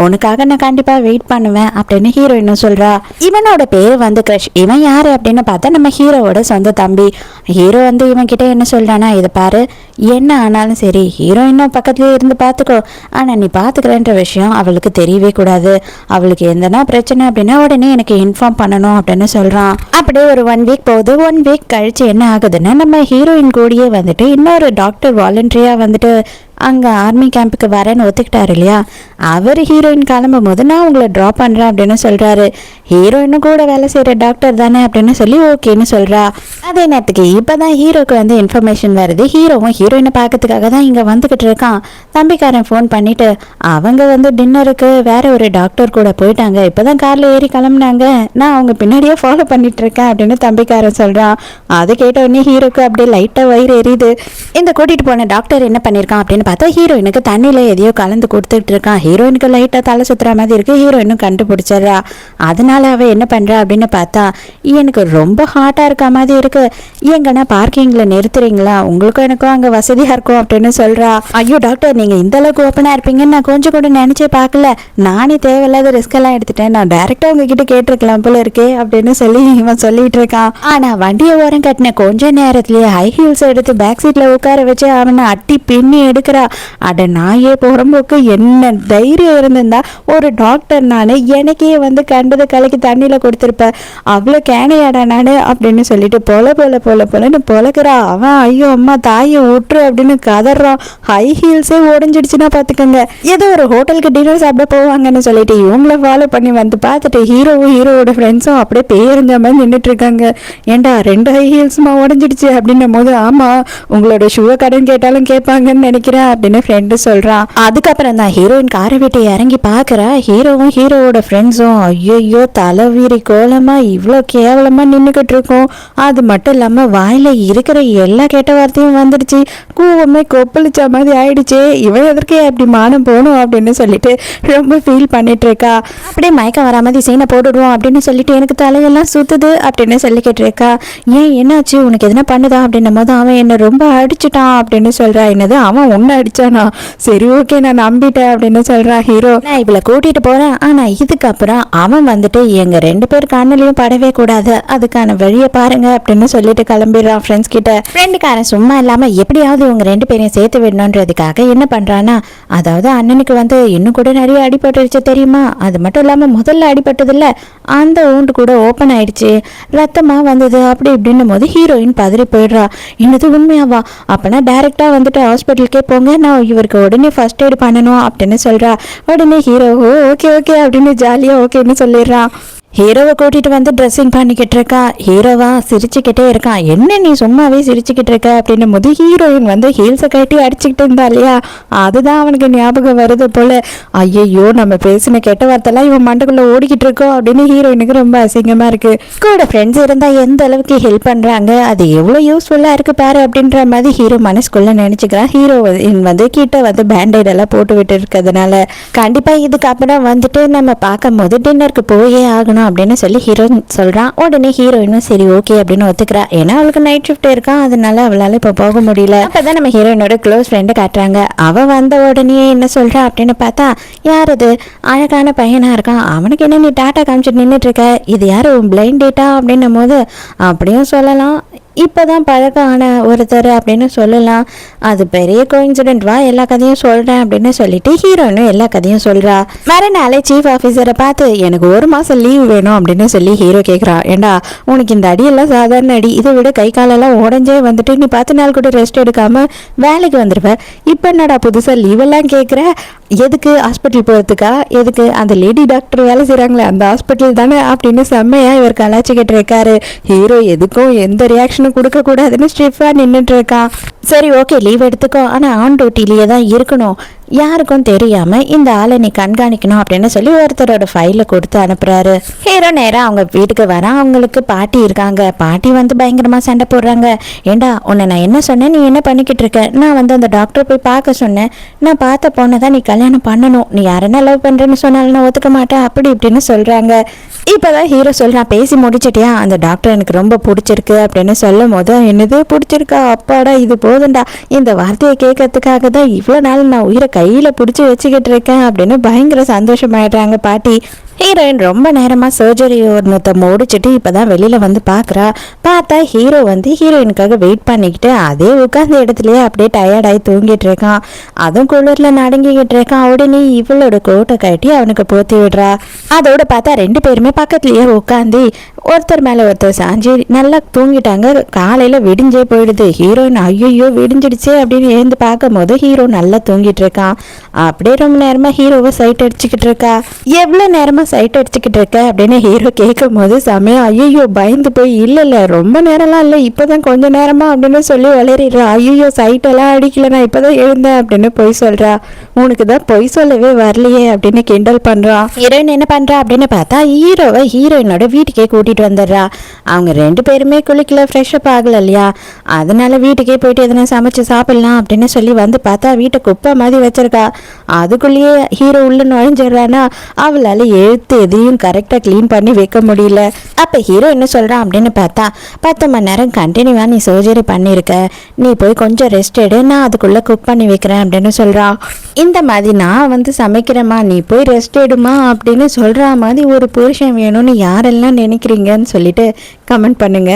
உனக்காக நான் கண்டிப்பா வெயிட் பண்ணுவேன் அப்படின்னு ஹீரோயினும் சொல்றா. இவனோட பேர் வந்து கிரஷ். இவன் யாரு அப்படின்னு பார்த்தா நம்ம ஹீரோவோட சொந்த தம்பி. ஹீரோ வந்து இவன் கிட்ட என்ன சொல்றானா, இதை பாரு, என்ன ஆனாலும் சரி ஹீரோயினும் பக்கத்துலயே இருந்து பார்த்துக்கோ, ஆனா நீ பாத்துக்கிறேன்ற விஷயம் அவளுக்கு தெரியவே கூடாது, அவளுக்கு எந்தனா பிரச்சனை அப்படின்னா உடனே எனக்கு இன்ஃபார்ம் பண்ணணும் அப்படின்னு சொல்றான். அப்படியே ஒரு 1 வீக் போகுது. 1 வீக் கழிச்சு என்ன ஆகுதுன்னா, நம்ம ஹீரோயின் கூடயே வந்துட்டு இன்னொரு டாக்டர் வாலண்டரியா வந்துட்டு அங்கே ஆர்மி கேம்புக்கு வரேன்னு ஒத்துக்கிட்டாரு இல்லையா, அவர் ஹீரோயின் கிளம்பும் போது நான் உங்களை ட்ராப் பண்ணுறேன் அப்படின்னு சொல்கிறாரு. ஹீரோயினும் கூட வேலை செய்கிற டாக்டர் தானே அப்படின்னு சொல்லி ஓகேன்னு சொல்கிறா. அதே நேரத்துக்கு இப்போ தான் ஹீரோக்கு வந்து இன்ஃபர்மேஷன் வருது, ஹீரோவும் ஹீரோயினை பார்க்கறதுக்காக தான் இங்கே வந்துக்கிட்டு இருக்கான். தம்பிக்காரன் ஃபோன் பண்ணிவிட்டு அவங்க வந்து டின்னருக்கு வேற ஒரு டாக்டர் கூட போயிட்டாங்க, இப்போ தான் காரில் ஏறி கிளம்புனாங்க, நான் அவங்க பின்னாடியே ஃபாலோ பண்ணிட்டு இருக்கேன் அப்படின்னு தம்பிக்காரன் சொல்கிறான். அது கேட்ட உடனே ஹீரோக்கு அப்படியே லைட்டாக வயிறு எரியுது. இந்த கூட்டிகிட்டு போன டாக்டர் என்ன பண்ணியிருக்கான் அப்படின்னு பார்த்தா ஹீரோயினுக்கு தண்ணியில எதையோ கலந்து கொடுத்துட்டு இருக்கான். ஹீரோயினுக்கு லைட்டா தலை சுத்துற மாதிரி இருக்கு. ஹீரோயினும் கண்டுபிடிச்சிடறா. அதனால அவ என்ன பண்றா அப்படின்னு பார்த்தா, எனக்கு ரொம்ப ஹாட்டா இருக்க மாதிரி இருக்கு, எங்கன்னா பார்க்கிங்ல நிறுத்துறீங்களா, உங்களுக்கும் எனக்கும் அங்க வசதியா இருக்கும் அப்படின்னு சொல்றா. ஐயோ டாக்டர், நீங்க இந்த அளவுக்கு ஓப்பனா இருப்பீங்கன்னு நான் கொஞ்சம் கூட நினைச்சே பார்க்கல, நானே தேவையில்லாத ரிஸ்க் எல்லாம் எடுத்துட்டேன், நான் டைரக்டா உங்ககிட்ட கேட்டிருக்கலாம் போல இருக்கே அப்படின்னு சொல்லி இவன் சொல்லிட்டு இருக்கான். ஆனா வண்டியை ஓரம் கட்டின கொஞ்ச நேரத்திலேயே ஹை ஹீல்ஸ் எடுத்து பேக் சீட்ல உட்கார வச்சு அவனை அட்டி பின்னி எடுக்கிற. அட நாயே போறம்போக்கு, என்ன தைரியம் இருந்திருந்தா ஒரு டாக்டர் நானு எனக்கே வந்து கண்டது கலக்கி தண்ணியில கொடுத்துருப்பேன், அவ்வளோ கேனையாடா நானு அப்படின்னு சொல்லிட்டு பொலன்னு பொலக்கிறா. அவன் ஐயோ அம்மா தாயை விட்டுரு அப்படின்னு கதறான். ஹை ஹீல்ஸே உடஞ்சிடுச்சுன்னா பார்த்துக்கோங்க. ஏதோ ஒரு ஹோட்டலுக்கு டின்னர் சாப்பிட போவாங்கன்னு சொல்லிட்டு இவங்கள ஃபாலோ பண்ணி வந்து பார்த்துட்டு ஹீரோவோட ஃப்ரெண்ட்ஸும் அப்படியே பேருந்த மாதிரி நின்றுட்டு இருக்காங்க. ஏண்டா 2 ஹை ஹீல்ஸுமா உடஞ்சிடுச்சு அப்படின்னும் போது, ஆமா உங்களோட ஷூவை கடன் கேட்டாலும் கேட்பாங்கன்னு நினைக்கிறேன் அப்படின்னு ஃப்ரெண்டு சொல்றான். அதுக்கப்புறம் தான் ஹீரோயின் காரை விட்டு இறங்கி பாக்குறா. ஹீரோவும் ஹீரோவோட ஃப்ரெண்ட்ஸும் ஐயோ தலைவீரி கோலமா இவ்வளோ கேவலமா நின்றுக்கிட்டு இருக்கோம். அது மட்டும் இல்லாம வாயில இருக்கிற எல்லா கெட்ட வார்த்தையும் வந்துடுச்சு, கூவமே கொப்பளிச்ச மாதிரி ஆயிடுச்சு, இவன் எதற்கே அப்படி மானம் போகணும் அப்படின்னு சொல்லிட்டு ரொம்ப ஃபீல் பண்ணிட்டு இருக்கா. அப்படியே மயக்கம் வரா மாதிரி சீனை போட்டுடுவோம் அப்படின்னு சொல்லிட்டு எனக்கு தலையெல்லாம் சுத்துது அப்படின்னு சொல்லிக்கிட்டு இருக்கா. ஏன் என்னாச்சு, உனக்கு எதுனா பண்ணுதா அப்படின்னும் போது அவன் என்ன ரொம்ப அடிச்சுட்டான் அப்படின்னு சொல்றா. என்னது, அவன் ஒன்னு அடிச்சானா, சரி ஓகே நான் நம்பிட்டேன் அப்படின்னு சொல்றா ஹீரோ. நான் இவளை கூட்டிட்டு போறேன், ஆனா இதுக்கப்புறம் அவன் வந்துட்டு எங்க 2 பேர் கண்ணிலையும் படவே கூடாது, அதுக்கான வழியை பாருங்க அப்படின்னு அப்படின்னு சொல்லிட்டு கிளம்பிடுறான் ஃப்ரெண்ட்ஸ் கிட்ட. ஃப்ரெண்டுக்காரன் சும்மா இல்லாம எப்படியாவது இவங்க 2 பேரையும் சேர்த்து விடணுன்றதுக்காக என்ன பண்றான்னா, அதாவது அண்ணனுக்கு வந்து இன்னும் கூட நிறைய அடிபட்டுருச்சு தெரியுமா, அது மட்டும் இல்லாம முதல்ல அடிபட்டதில்ல அந்த ஊண்டு கூட ஓப்பன் ஆயிடுச்சு, ரத்தமா வந்தது அப்படி இப்படின்னும் போது ஹீரோயின் பதறி போயிடுறா. என்னது உண்மையாவா, அப்பனா டைரக்டா வந்துட்டு ஹாஸ்பிட்டலுக்கே போங்க, நான் இவருக்கு உடனே ஃபர்ஸ்ட் எய்ட் பண்ணணும் அப்படின்னு சொல்றா. உடனே ஹீரோ ஓகே ஓகே அப்படின்னு ஜாலியா ஓகேன்னு சொல்லிடுறான். ஹீரோவை கூட்டிட்டு வந்து ட்ரெஸ்ஸிங் பண்ணிக்கிட்டு இருக்கா. ஹீரோவா சிரிச்சுக்கிட்டே இருக்கான். என்ன நீ சும்மாவே சிரிச்சுக்கிட்டு இருக்க அப்படின்னும் போது ஹீரோயின் வந்து ஹீல்ஸை கட்டி அடிச்சுக்கிட்டு இருந்தா இல்லையா, அதுதான் அவனுக்கு ஞாபகம் வருது போல. ஐயோ நம்ம பேசின கெட்ட வார்த்தைலாம் இவன் மண்டக்குள்ள ஓடிக்கிட்டு இருக்கோம் அப்படின்னு ஹீரோயினுக்கு ரொம்ப அசிங்கமா இருக்கு. கூட ஃப்ரெண்ட்ஸ் இருந்தா எந்த அளவுக்கு ஹெல்ப் பண்றாங்க, அது எவ்வளவு யூஸ்ஃபுல்லா இருக்கு பாரு அப்படின்ற மாதிரி ஹீரோ மனசுக்குள்ள நினைச்சுக்கிறான். ஹீரோ வந்து கிட்ட வந்து பேண்டேட் எல்லாம் போட்டு விட்டு இருக்கிறதுனால கண்டிப்பா இதுக்கப்புறம் வந்துட்டு நம்ம பார்க்கும் போது டின்னருக்கு போயே ஆகணும் அப்படின்னு சொல்லி ஹீரோயின் சொல்றான். உடனே ஹீரோயினும் சரி ஓகே அப்படின்னு ஒத்துக்கிறா. ஏன்னா அவளுக்கு நைட் ஷிஃப்ட் இருக்கான், அதனால அவளால இப்ப போக முடியல. அப்பதான் நம்ம ஹீரோயினோட க்ளோஸ் ஃப்ரெண்டு காட்டுறாங்க. அவ வந்த உடனே என்ன சொல்றா அப்படின்னு பார்த்தா, யார் அது அழகான பையனா இருக்கான், அவனுக்கு என்ன நீ டாட்டா காமிச்சிட்டு நின்றுட்டு இருக்க, இது யாரு பிளைண்ட் டேட்டா அப்படின்னும் போது அப்படியும் சொல்லலாம், இப்போதான் பழக்கம் ஆன ஒருத்தர் அப்படின்னு சொல்லலாம், அது பெரிய கோயின்சிடென்ட் வா எல்லா கதையும் சொல்கிறேன் அப்படின்னு சொல்லிட்டு ஹீரோயினும் எல்லா கதையும் சொல்கிறா. மறுநாளே சீஃப் ஆஃபீஸரை பார்த்து எனக்கு 1 மாதம் லீவ் வேணும் அப்படின்னு சொல்லி ஹீரோ கேட்குறா. ஏண்டா உனக்கு இந்த அடியெல்லாம் சாதாரண அடி, இதை விட கை காலெல்லாம் உடஞ்சே வந்துட்டு நீ 10 நாள் கூட ரெஸ்ட் எடுக்காமல் வேலைக்கு வந்துடுவ, இப்போ என்னடா புதுசாக லீவெல்லாம் கேட்குற, எதுக்கு ஹாஸ்பிட்டல் போகிறதுக்கா, எதுக்கு அந்த லேடி டாக்டர் வேலை செய்கிறாங்களே அந்த ஹாஸ்பிட்டல் தானே அப்படின்னு செம்மையாக இவர் கலாச்சிக்கிட்டு இருக்காரு. ஹீரோ எதுக்கும் எந்த ரியாக்ஷனும் கொடுக்க கூடாதுன்னு ஸ்ட்ரிஃபா நின்றுட்டு இருக்கான். சரி ஓகே லீவ் எடுத்துக்கோ, ஆனால் ஆன் டியூட்டிலேயே தான் இருக்கணும், யாருக்கும் தெரியாம இந்த ஆளை நீ கண்காணிக்கணும் அப்படின்னு சொல்லி ஒருத்தரோட ஃபைலை கொடுத்து அனுப்புறாரு. ஹீரோ நேரா அவங்க வீட்டுக்கு வரான். அவங்களுக்கு பாட்டி இருக்காங்க. பாட்டி வந்து பயங்கரமா சண்டை போடுறாங்க. ஏண்டா உன்னை நான் என்ன சொன்னேன், நீ என்ன பண்ணிக்கிட்டு இருக்க, நான் வந்து அந்த டாக்டரை போய் பார்க்க சொன்னேன், நான் பார்த்த பொண்ணை நீ கல்யாணம் பண்ணணும், நீ யாரன்னா லவ் பண்றேன்னு சொன்னாலும் நான் ஒத்துக்க மாட்டேன் அப்படி இப்படின்னு சொல்றாங்க. இப்பதான் ஹீரோ சொல்றான், பேசி முடிச்சிட்டியா, அந்த டாக்டர் எனக்கு ரொம்ப பிடிச்சிருக்கு அப்படின்னு சொல்லும் போது, என்னது பிடிச்சிருக்கா, அப்பாடா இது போதுண்டா, இந்த வார்த்தையை கேட்கறதுக்காக தான் இவ்வளோ நாள் நான் உயிரை கையில பிடிச்சி வச்சுக்கிட்டு இருக்கேன் அப்படின்னு பயங்கர சந்தோஷமாயிடுறாங்க பாட்டி. ஹீரோயின் ரொம்ப நேரமா சர்ஜரி ஒருத்த முடிச்சுட்டு இப்பதான் வெளியில வந்து பாக்குறா. பார்த்தா ஹீரோ வந்து ஹீரோயினுக்காக வெயிட் பண்ணிக்கிட்டு அதே உட்கார்ந்த இடத்துலயே அப்படியே டயர்டாகி தூங்கிட்டு இருக்கான். அதுவும் குளிர்ல நடுங்கிக்கிட்டு இருக்கான். உடனே இவளோட கோட்டை கட்டி அவனுக்கு போத்தி விடுறா. அதோட பார்த்தா 2 பேருமே பக்கத்துலயே உட்காந்து ஒருத்தர் மேல ஒருத்தர் சாஞ்சி நல்லா தூங்கிட்டாங்க. காலையில விடிஞ்சே போயிடுது. ஹீரோயின் ஐயோ விடிஞ்சிடுச்சே அப்படின்னு எழுந்து பார்க்கும் போது ஹீரோ நல்லா தூங்கிட்டு இருக்கான். அப்படியே ரொம்ப நேரமா ஹீரோவை சைட் அடிச்சுக்கிட்டு இருக்கா. எவ்வளவு நேரமா சைட் அடிச்சுக்கிட்டு இருக்க அப்படின்னு ஹீரோ கேட்கும் போது சமயம் ஐயோ பயந்து போய் இல்ல ரொம்ப நேரம்லாம் இல்லை, இப்பதான் கொஞ்ச நேரமா அப்படின்னு சொல்லி வளரிடுறா. ஐயோ சைட் எல்லாம் அடிக்கல, நான் இப்பதான் எழுந்தேன் அப்படின்னு பொய் சொல்றா. உனக்கு தான் பொய் சொல்லவே வரலையே அப்படின்னு கிண்டல் பண்றான். ஹீரோயின் என்ன பண்றா அப்படின்னு பார்த்தா ஹீரோவை ஹீரோயினோட வீட்டுக்கே கூட்டிட்டு வந்துடுறா. அவங்க 2 பேருமே குளிக்கல, ஃப்ரெஷ் அப் ஆகல இல்லையா, அதனால வீட்டுக்கே போயிட்டு எதனா சமைச்சு சாப்பிடலாம் அப்படின்னு சொல்லி வந்து பார்த்தா வீட்டை குப்பை மாதிரி வச்சிருக்கா. அதுக்குள்ளேயே ஹீரோ உள்ள நுழைஞ்சிடறானா, அவளால எதையும் கரெக்டா கிளீன் பண்ணி வைக்க முடியல. அப்ப ஹீரோ என்ன சொல்றான் அப்படின்னு பார்த்தா 10 மணி நேரம் கண்டினியூவா நீ சர்ஜரி பண்ணிருக்க, நீ போய் கொஞ்சம் ரெஸ்ட் எடு, நான் அதுக்குள்ள குக் பண்ணி வைக்கிறேன் அப்படின்னு சொல்றான். இந்த மாதிரி நான் வந்து சமைக்கிறேமா, நீ போய் ரெஸ்ட் எடுமா அப்படின்னு சொல்ற மாதிரி ஒரு புருஷன் வேணும்னு யாரெல்லாம் நினைக்கிறீங்கன்னு சொல்லிட்டு கமெண்ட் பண்ணுங்க.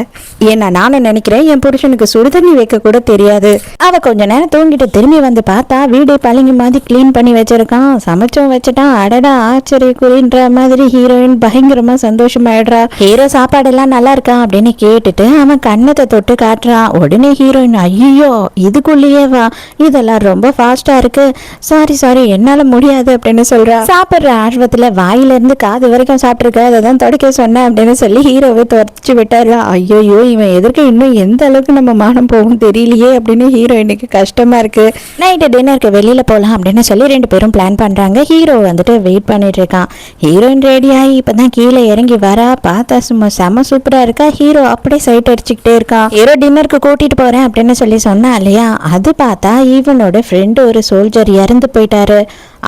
ஏன்னா நானும் நினைக்கிறேன் என் புருஷனுக்கு சுடுதண்ணி வைக்க கூட தெரியாது. அவ கொஞ்ச நேரம் தூங்கிட்டு திரும்பி வந்து பார்த்தா வீடே பழங்கி மாதிரி கிளீன் பண்ணி வச்சிருக்கான், சமைச்சும் வச்சுட்டான். அடடா ஆச்சரிய குறின்ற மாதிரி ஹீரோயின் பயங்கரமா சந்தோஷமாயிடுறா. ஹீரோ சாப்பாடெல்லாம் நல்லா இருக்கா அப்படின்னு கேட்டுட்டு அவன் கண்ணத்தை தொட்டு காட்டுறான். உடனே ஹீரோயின் ஐயோ இதுக்குள்ளேயே வா, இதெல்லாம் ரொம்ப ஃபாஸ்டா இருக்கு, சாரி என்னால முடியாது அப்படின்னு சொல்றா. சாப்பிடுற ஆர்வத்துல வாயில இருந்து காது வரைக்கும் சாப்பிட்டுருக்க, அதை தான் தொடக்க சொன்னேன் அப்படின்னு சொல்லி ஹீரோவை துரச்சு விட்டாரு. ஐயோ இவன் எதற்கு இன்னும் எந்த அளவுக்கு நம்ம மானம் போகும் தெரியலையே அப்படின்னு ஹீரோயினுக்கு கஷ்டமா இருக்கு. நைட்டு டின்னருக்கு வெளியில போகலாம் அப்படின்னு சொல்லி 2 பேரும் பிளான் பண்றாங்க. ஹீரோ வந்துட்டு வெயிட் பண்ணிட்டு இருக்கான். ஹீரோயின் ரெடி ஆகி இப்பதான் கீழே இறங்கி வரா. பார்த்தா சும்மா செம சூப்பரா இருக்கா. ஹீரோ அப்படியே சைட் அடிச்சுக்கிட்டே இருக்கான். ஹீரோ டின்னருக்கு கூட்டிட்டு போறேன் அப்படின்னு சொல்லி சொன்னா இல்லையா, அது பார்த்தா இவனோட ஃப்ரெண்டு ஒரு சோல்ஜர் இறந்து போயிட்டாரு,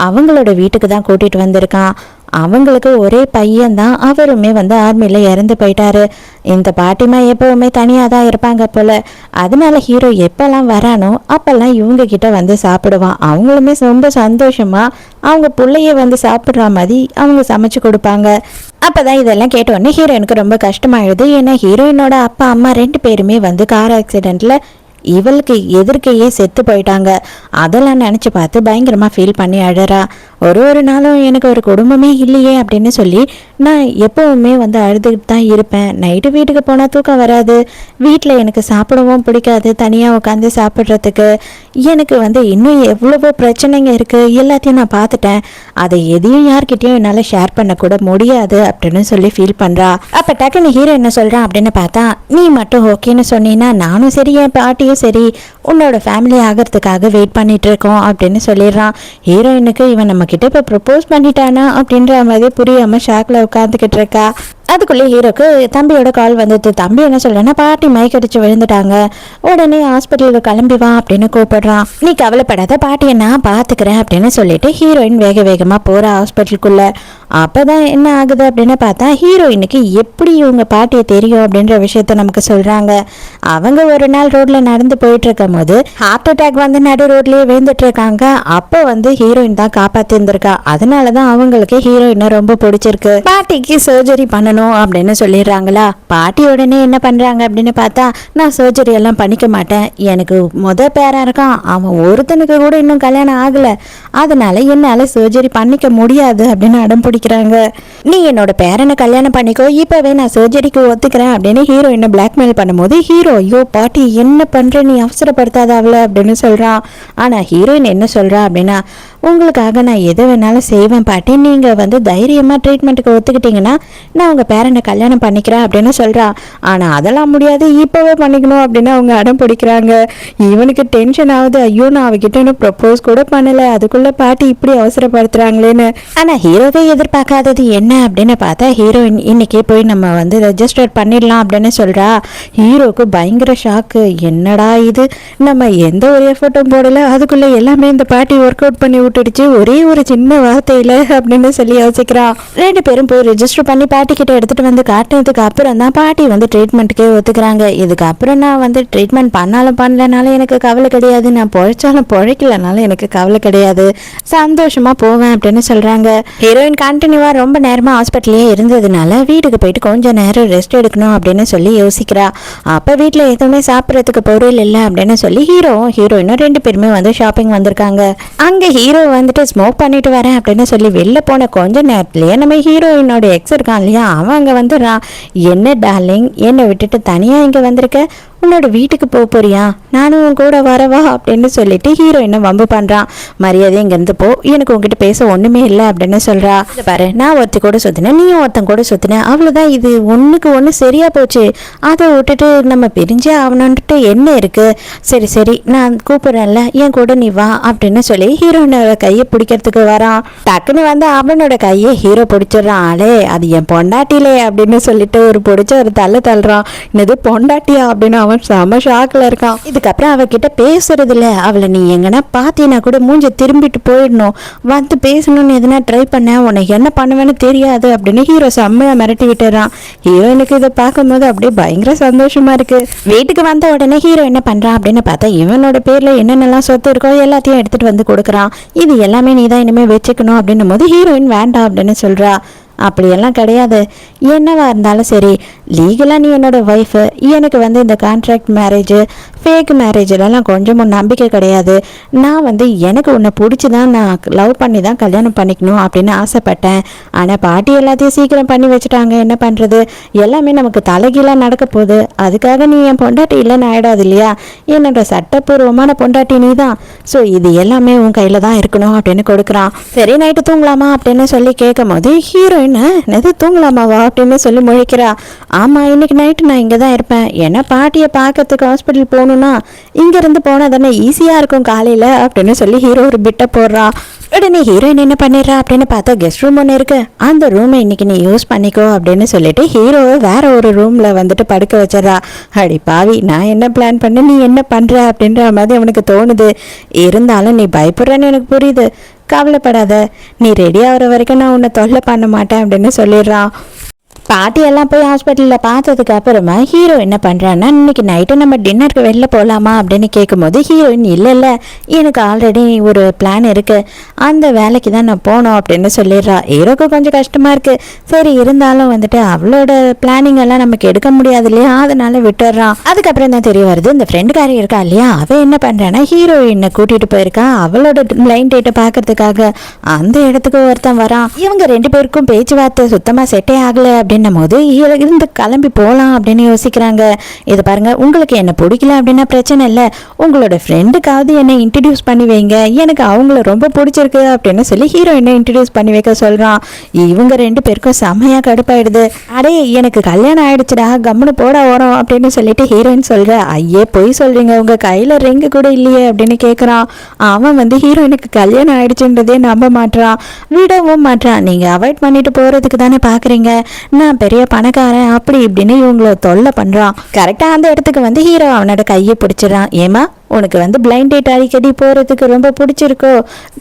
அவங்களோட வீட்டுக்கு தான் கூட்டிட்டு வந்திருக்கான். அவங்களுக்கு ஒரே பையன் தான், அவருமே வந்து ஆர்மியில் இறந்து போயிட்டாரு. இந்த பாட்டிமா எப்பவுமே தனியாக தான் இருப்பாங்க போல. அதனால ஹீரோ எப்பெல்லாம் வரானோ அப்பெல்லாம் இவங்க கிட்ட வந்து சாப்பிடுவான். அவங்களுமே ரொம்ப சந்தோஷமா அவங்க பிள்ளைய வந்து சாப்பிட்ற மாதிரி அவங்க சமைச்சு கொடுப்பாங்க. அப்பதான் இதெல்லாம் கேட்டோடனே ஹீரோயினுக்கு ரொம்ப கஷ்டமாயிடுது. ஏன்னா ஹீரோயினோட அப்பா அம்மா 2 பேருமே வந்து கார் ஆக்சிடென்ட்ல இவளுக்கு எதிர்க்கையே செத்து போயிட்டாங்க. அதெல்லாம் நினச்சி பார்த்து பயங்கரமாக ஃபீல் பண்ணி அழறா. ஒரு நாளும் எனக்கு ஒரு குடும்பமே இல்லையே அப்படின்னு சொல்லி நான் எப்போவுமே வந்து அழுதுகிட்டு தான் இருப்பேன். நைட்டு வீட்டுக்கு போனால் தூக்கம் வராது, வீட்டில் எனக்கு சாப்பிடவும் பிடிக்காது, தனியாக உட்காந்து சாப்பிட்றதுக்கு. எனக்கு வந்து இன்னும் எவ்வளவோ பிரச்சனைங்க இருக்குது, எல்லாத்தையும் நான் பார்த்துட்டேன். அதை எதையும் யார்கிட்டையும் என்னால் ஷேர் பண்ணக்கூட முடியாது அப்படின்னு சொல்லி ஃபீல் பண்ணுறா. அப்போ டக்குன்னு ஹீரோ என்ன சொல்கிறான் அப்படின்னு பார்த்தா, நீ மட்டும் ஓகேன்னு சொன்னீங்கன்னா நானும் சரி, என் பாட்டியும் சரி, உன்னோட ஃபேமிலி ஆகிறதுக்காக வெயிட் பண்ணிட்டு இருக்கோம் அப்படின்னு சொல்லிடுறான். ஹீரோயினுக்கு இவன் நம்ம கிட்ட இப்போ ப்ரப்போஸ் பண்ணிட்டானா அப்படின்ற மாதிரி புரியாமல் ஷாக்கில் உட்காந்துக்கிட்டு இருக்கா. அதுக்குள்ளே ஹீரோக்கு தம்பியோட கால் வந்துட்டு, தம்பி என்ன சொல்றேன்னா பாட்டி மயக்கடிச்சு விழுந்துட்டாங்க, உடனே ஹாஸ்பிட்டலுக்கு கிளம்பி வா அப்படின்னு கூப்பிடுறான். நீ கவலைப்படாத, பாட்டியை நான் பார்த்துக்கிறேன் அப்படின்னு சொல்லிட்டு ஹீரோயின் வேக வேகமாக போகிற ஹாஸ்பிட்டலுக்குள்ள. அப்போதான் என்ன ஆகுது அப்படின்னு பார்த்தா, ஹீரோயினுக்கு எப்படி இவங்க பாட்டியை தெரியும் அப்படின்ற விஷயத்த நமக்கு சொல்கிறாங்க. அவங்க ஒரு நாள் ரோட்டில் நடந்து போயிட்டு இருக்கும் போது ஹார்ட் அட்டாக் வந்து நடு ரோட்லேயே விழுந்துட்டு இருக்காங்க. அப்போ வந்து ஹீரோயின் தான் காப்பாற்றி இருந்திருக்கா. அதனால தான் அவங்களுக்கு ஹீரோயினை ரொம்ப பிடிச்சிருக்கு. பாட்டிக்கு சர்ஜரி பண்ணணும் அப்படின்னு சொல்லிடுறாங்களா. பாட்டி உடனே என்ன பண்றாங்க அப்படின்னு பார்த்தா, நான் சர்ஜரி எல்லாம் பண்ணிக்க மாட்டேன், எனக்கு பேரா இருக்கான், அவன் ஒருத்தனுக்கு கூட இன்னும் கல்யாணம் ஆகல, அதனால என்னால சர்ஜரி பண்ணிக்க முடியாது அப்படின்னு அடம் பிடிக்கிறாங்க. நீ என்னோட பேரனை கல்யாணம் பண்ணிக்கோ, இப்பவே நான் சர்ஜரிக்கு ஒத்துக்கிறேன் அப்படின்னு ஹீரோயினை பிளாக்மெயில் பண்ணும்போது ஹீரோ, ஐயோ பாட்டி என்ன பண்ற, நீ அவசரப்படுத்தாத அவளை அப்படின்னு சொல்றான். ஆனா ஹீரோயின் என்ன சொல்றா அப்படின்னா, உங்களுக்காக நான் எதை வேணாலும் செய்வேன் பாட்டி, நீங்க வந்து தைரியமா ட்ரீட்மெண்ட்டுக்கு ஒத்துக்கிட்டீங்கன்னா நான் உங்க பேரனை கல்யாணம் பண்ணிக்கிறேன் அப்படின்னு சொல்றா. ஆனா அதெல்லாம் முடியாது, இப்பவே பண்ணிக்கணும் அப்படின்னு அவங்க அடம் பிடிக்கிறாங்க. இவனுக்கு டென்ஷன் ஆகுது, ஐயோ நான் அவகிட்ட இன்னும் ப்ரப்போஸ் கூட பண்ணல, அதுக்குள்ள பாட்டி இப்படி அவசரப்படுத்துறாங்களேன்னு. ஆனா ஹீரோவே எதிர்பார்க்காதது என்ன அப்படின்னு பார்த்தா, ஹீரோயின் இன்னைக்கே போய் நம்ம வந்து ரெஜிஸ்டர் பண்ணிடலாம் அப்படின்னு சொல்றா. ஹீரோக்கு பயங்கர ஷாக்கு, என்னடா இது, நம்ம எந்த ஒரு எஃபர்ட்டும் போடல, அதுக்குள்ள எல்லாமே இந்த பாட்டி ஒர்க் அவுட் பண்ணி விட்டுடுச்சு ஒரே ஒரு சின்ன வார்த்தையில அப்படின்னு சொல்லி யோசிக்கிறான். 2 பேரும் போய் ரெஜிஸ்டர் பண்ணி பாட்டி கிட்ட எடுத்துட்டு வந்து காட்டினதுக்கு அப்புறம் தான் பாட்டி வந்து ட்ரீட்மெண்ட்டுக்கே ஒத்துக்கிறாங்க. இதுக்கப்புறம் நான் வந்து ட்ரீட்மெண்ட் பண்ணாலும் பண்ணலனாலும் எனக்கு கவலை கிடையாது, நான் பொழைச்சாலும் பொழைக்கலனாலும் எனக்கு கவலை கிடையாது, சந்தோஷமா போவேன் அப்படின்னு சொல்றாங்க. ஹீரோயின் கண்டினியூவா ரொம்ப நேரமா ஹாஸ்பிட்டலே இருந்ததுனால வீட்டுக்கு போயிட்டு கொஞ்சம் நேரம் ரெஸ்ட் எடுக்கணும் அப்படின்னு சொல்லி யோசிக்கிறா. அப்ப வீட்டுல எதுவுமே சாப்பிட்றதுக்கு பொருள் இல்லை அப்படின்னு சொல்லி ஹீரோயினும் 2 பேருமே வந்து ஷாப்பிங் வந்திருக்காங்க. அங்க ஹீரோ வந்துட்டு ஸ்மோக் பண்ணிட்டு வரேன் அப்படின்னு சொல்லி வெளில போன கொஞ்ச நேரத்திலேயே நம்ம ஹீரோயினோட எக்ஸ் இருக்கான் இல்லையா, அவன் அங்கே வந்துடுறான். என்ன டார்லிங், என்னை விட்டுட்டு தனியாக இங்கே வந்திருக்க, உன்னோட வீட்டுக்கு போறியா, நானும் உன் கூட வரவா அப்படின்னு சொல்லிட்டு ஹீரோயினை வம்பு பண்ணுறான். மரியாதை இங்கேருந்து போ, எனக்கு உங்ககிட்ட பேச ஒன்றுமே இல்லை அப்படின்னு சொல்கிறா. பாரு, நான் ஒருத்தி கூட சுற்றினேன், நீயும் ஒருத்தன் கூட சுற்றினேன், அவ்வளோதான், இது ஒன்றுக்கு ஒன்று சரியா போச்சு, அதை விட்டுட்டு நம்ம பிரிஞ்சே அவனுன்ட்டு என்ன இருக்குது, சரி சரி நான் கூப்பிட்றேன்ல, என் கூட நீ வா அப்படின்னு சொல்லி ஹீரோயினோட கையை பிடிக்கிறதுக்கு வரான். டக்குன்னு வந்து அவனோட கையை ஹீரோ பிடிச்சிடுறான். ஆளே அது என் பொண்டாட்டிலே அப்படின்னு சொல்லிட்டு பிடிச்ச ஒரு தள்ளுறான். என்னது பொண்டாட்டியா அப்படின்னு அவன் செம ஷாக்ல இருக்கான். இதுக்கப்புறம் அவகிட்ட பேசுறது இல்ல, அவளை நீ எங்கன்னா பாத்தீங்கன்னா கூட மூஞ்ச திரும்பிட்டு போயிடணும், வந்து பேசணும்னு எதுனா ட்ரை பண்ண உனக்கு என்ன பண்ணுவேன்னு தெரியாது அப்படின்னு ஹீரோ செம்மையா மிரட்டி விட்டுறான். ஹீரோயினுக்கு இதை பார்க்கும்போது அப்படியே பயங்கர சந்தோஷமா இருக்கு. வீட்டுக்கு வந்த உடனே ஹீரோ என்ன பண்றான் அப்படின்னு பார்த்தா, இவனோட பேர்ல என்னென்னலாம் சொத்து இருக்கோ எல்லாத்தையும் எடுத்துட்டு வந்து கொடுக்குறான். இது எல்லாமே நீ தான் இனிமே வச்சுக்கணும் அப்படின்னும் போது ஹீரோயின் வேண்டாம் அப்படின்னு சொல்றா. அப்படியெல்லாம் கிடையாது, என்னவா இருந்தாலும் சரி, லீகலாக நீ என்னோட ஒய்ஃபு, எனக்கு வந்து இந்த கான்ட்ராக்ட் மேரேஜு ஃபேக் மேரேஜிலலாம் கொஞ்சமும் நம்பிக்கை கிடையாது. நான் வந்து எனக்கு உன்னை பிடிச்சி தான் நான் லவ் பண்ணி தான் கல்யாணம் பண்ணிக்கணும் அப்படின்னு ஆசைப்பட்டேன். ஆனால் பாட்டி எல்லாத்தையும் சீக்கிரம் பண்ணி வச்சுட்டாங்க, என்ன பண்ணுறது, எல்லாமே நமக்கு தலைகீழாக நடக்க போகுது, அதுக்காக நீ என் பொண்டாட்டி இல்லைன்னு ஆகிடாது இல்லையா, என்னோட சட்டப்பூர்வமான பொண்டாட்டி நீ தான், ஸோ இது எல்லாமே உன் கையில் தான் இருக்கணும் அப்படின்னு கொடுக்குறான். சரி நைட்டு தூங்கலாமா அப்படின்னு சொல்லி கேட்கும் போது ஹீரோயின் எது தூங்கலாமாவா அப்படின்னு சொல்லி முழிக்கிறா. ஆமாம் இன்னைக்கு நைட்டு நான் இங்கே தான் இருப்பேன், ஏன்னா பாட்டியை பார்க்கறதுக்கு ஹாஸ்பிட்டல் போகணுன்னா இங்கேருந்து போனால் தானே ஈஸியாக இருக்கும் காலையில் அப்படின்னு சொல்லி ஹீரோ ஒரு பிட்டை போடுறான். உடனே ஹீரோயின் என்ன பண்ணிடுறா அப்படின்னு பார்த்தா, கெஸ்ட் ரூம் ஒன்று இருக்கு, அந்த ரூமை இன்னைக்கு நீ யூஸ் பண்ணிக்கோ அப்படின்னு சொல்லிட்டு ஹீரோவை வேற ஒரு ரூம்ல வந்துட்டு படுக்க வச்சிடறா. அடி பாவி, நான் என்ன பிளான் பண்ண நீ என்ன பண்ற அப்படின்ற மாதிரி அவனுக்கு தோணுது. இருந்தாலும் நீ பயப்படுறன்னு எனக்கு புரியுது, கவலைப்படாத, நீ ரெடி ஆகிற வரைக்கும் நான் உன்னை தொல்லை பண்ண மாட்டேன் அப்படின்னு சொல்லிடுறான். பாட்டியெல்லாம் போய் ஹாஸ்பிட்டலில் பார்த்ததுக்கு அப்புறமா ஹீரோ என்ன பண்ணுறான்னா, இன்னைக்கு நைட்டு நம்ம டின்னருக்கு வெளில போகலாமா அப்படின்னு கேட்கும்போது ஹீரோயின் இல்லை எனக்கு ஆல்ரெடி ஒரு பிளான் இருக்குது, அந்த வேலைக்கு தான் நான் போனோம் அப்படின்னு சொல்லிடுறா. ஹீரோக்கு கொஞ்சம் கஷ்டமாக இருக்குது. சரி இருந்தாலும் வந்துட்டு அவளோட பிளானிங் எல்லாம் நமக்கு எடுக்க முடியாது இல்லையா, அதனால விட்டுடுறான். அதுக்கப்புறம் தான் தெரிய வருது, இந்த ஃப்ரெண்டுக்காரி இருக்கா இல்லையா, அவள் என்ன பண்ணுறான்னா ஹீரோயினை கூட்டிகிட்டு போயிருக்கா அவளோட பிளைண்ட் டேட்டை பார்க்கறதுக்காக. அந்த இடத்துக்கு ஒருத்தன் வரான். இவங்க 2 பேருக்கும் பேச்சுவார்த்தை சுத்தமாக செட்டே ஆகலை அப்படின்னும் போது இருந்து கிளம்பி போகலாம் அப்படின்னு யோசிக்கிறாங்க. இது பாருங்க, உங்களுக்கு என்ன பிடிக்கல அப்படின்னா பிரச்சனை இல்லை, உங்களோட ஃப்ரெண்டுக்காவது என்னை இன்ட்ரடியூஸ் பண்ணி வைங்க, எனக்கு அவங்கள ரொம்ப பிடிச்சிருக்கு அப்படின்னு சொல்லி ஹீரோயினை இன்ட்ரடியூஸ் பண்ணி வைக்க சொல்றான். இவங்க 2 பேருக்கும் செம்மையா கடுப்பாயிடுது. அடே எனக்கு கல்யாணம் ஆயிடுச்சுடா, கம்முன்னு போட வரோம் அப்படின்னு சொல்லிட்டு ஹீரோயின் சொல்ற. ஐயே பொய் சொல்றீங்க, உங்க கையில ரிங்கு கூட இல்லையே அப்படின்னு கேட்குறான். அவன் வந்து ஹீரோயினுக்கு கல்யாணம் ஆயிடுச்சுன்றதே நம்ப மாட்டான், விடவும் மாட்டான். நீங்க அவாய்ட் பண்ணிட்டு போறதுக்கு தானே பாக்குறீங்க, நான் பெரிய பணக்காரன் அப்படி இப்படின்னு இவங்கள தொல்லை பண்றான். கரெக்டா அந்த இடத்துக்கு வந்து ஹீரோ அவனோட கையை பிடிச்சிடறான். ஏமா உனக்கு வந்து பிளைண்ட் டேட் அடிக்கடி போகிறதுக்கு ரொம்ப பிடிச்சிருக்கோ,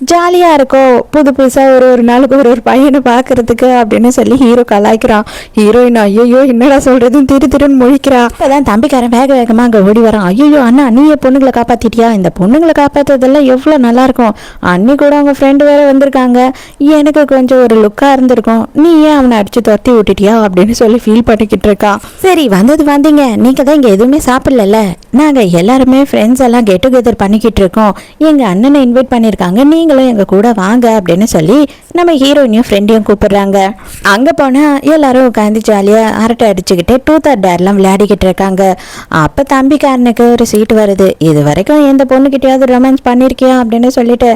ஜாலியாக இருக்கோ, புதுசாக ஒரு நாளுக்கு ஒரு பையனை பார்க்கறதுக்கு அப்படின்னு சொல்லி ஹீரோ கலாய்க்கிறான். ஹீரோயின் ஐயோ என்னடா சொல்கிறதுன்னு திருன்னு முழிக்கிறா. அப்போதான் தம்பிக்காரன் வேகமாக அங்கே ஓடி வரான். ஐயோ அண்ணா நீ பொண்ணுங்களை காப்பாற்றிட்டியா, இந்த பொண்ணுங்களை காப்பாற்றுறதெல்லாம் எவ்வளோ நல்லாயிருக்கும், அன்னி கூட அவங்க ஃப்ரெண்டு வேறு வந்திருக்காங்க, எனக்கு கொஞ்சம் ஒரு லுக்காக இருந்திருக்கும், நீ ஏன் அவனை அடித்து துரத்தி விட்டுட்டியா அப்படின்னு சொல்லி ஃபீல் பண்ணிக்கிட்டு இருக்கான். சரி வந்தீங்க, நீங்கள் தான் இங்கே எதுவுமே சாப்பிடல, நாங்கள் எல்லாருமே ஃப்ரெண்ட்ஸ் எல்லாம் கெட் டுகெதர் பண்ணிக்கிட்டு இருக்கோம், எங்க அண்ணனை இன்வைட் பண்ணிருக்காங்க, நீங்களும் எங்க கூட வாங்க அப்படின்னு சொல்லி நம்ம ஹீரோயினையும் ஃப்ரெண்டையும் கூப்பிடுறாங்க. அங்க போனா எல்லாரும் உட்காந்து ஜாலியா அரட்டை அடிச்சுக்கிட்டு டூத் ஆர் டேர்லாம் விளையாடிக்கிட்டு இருக்காங்க. அப்ப தம்பிக்காரனுக்கு ஒரு சீட்டு வருது. இது வரைக்கும் எந்த பொண்ணுகிட்டயாவது ரொமான்ஸ் பண்ணிருக்கியா அப்படின்னு சொல்லிட்டு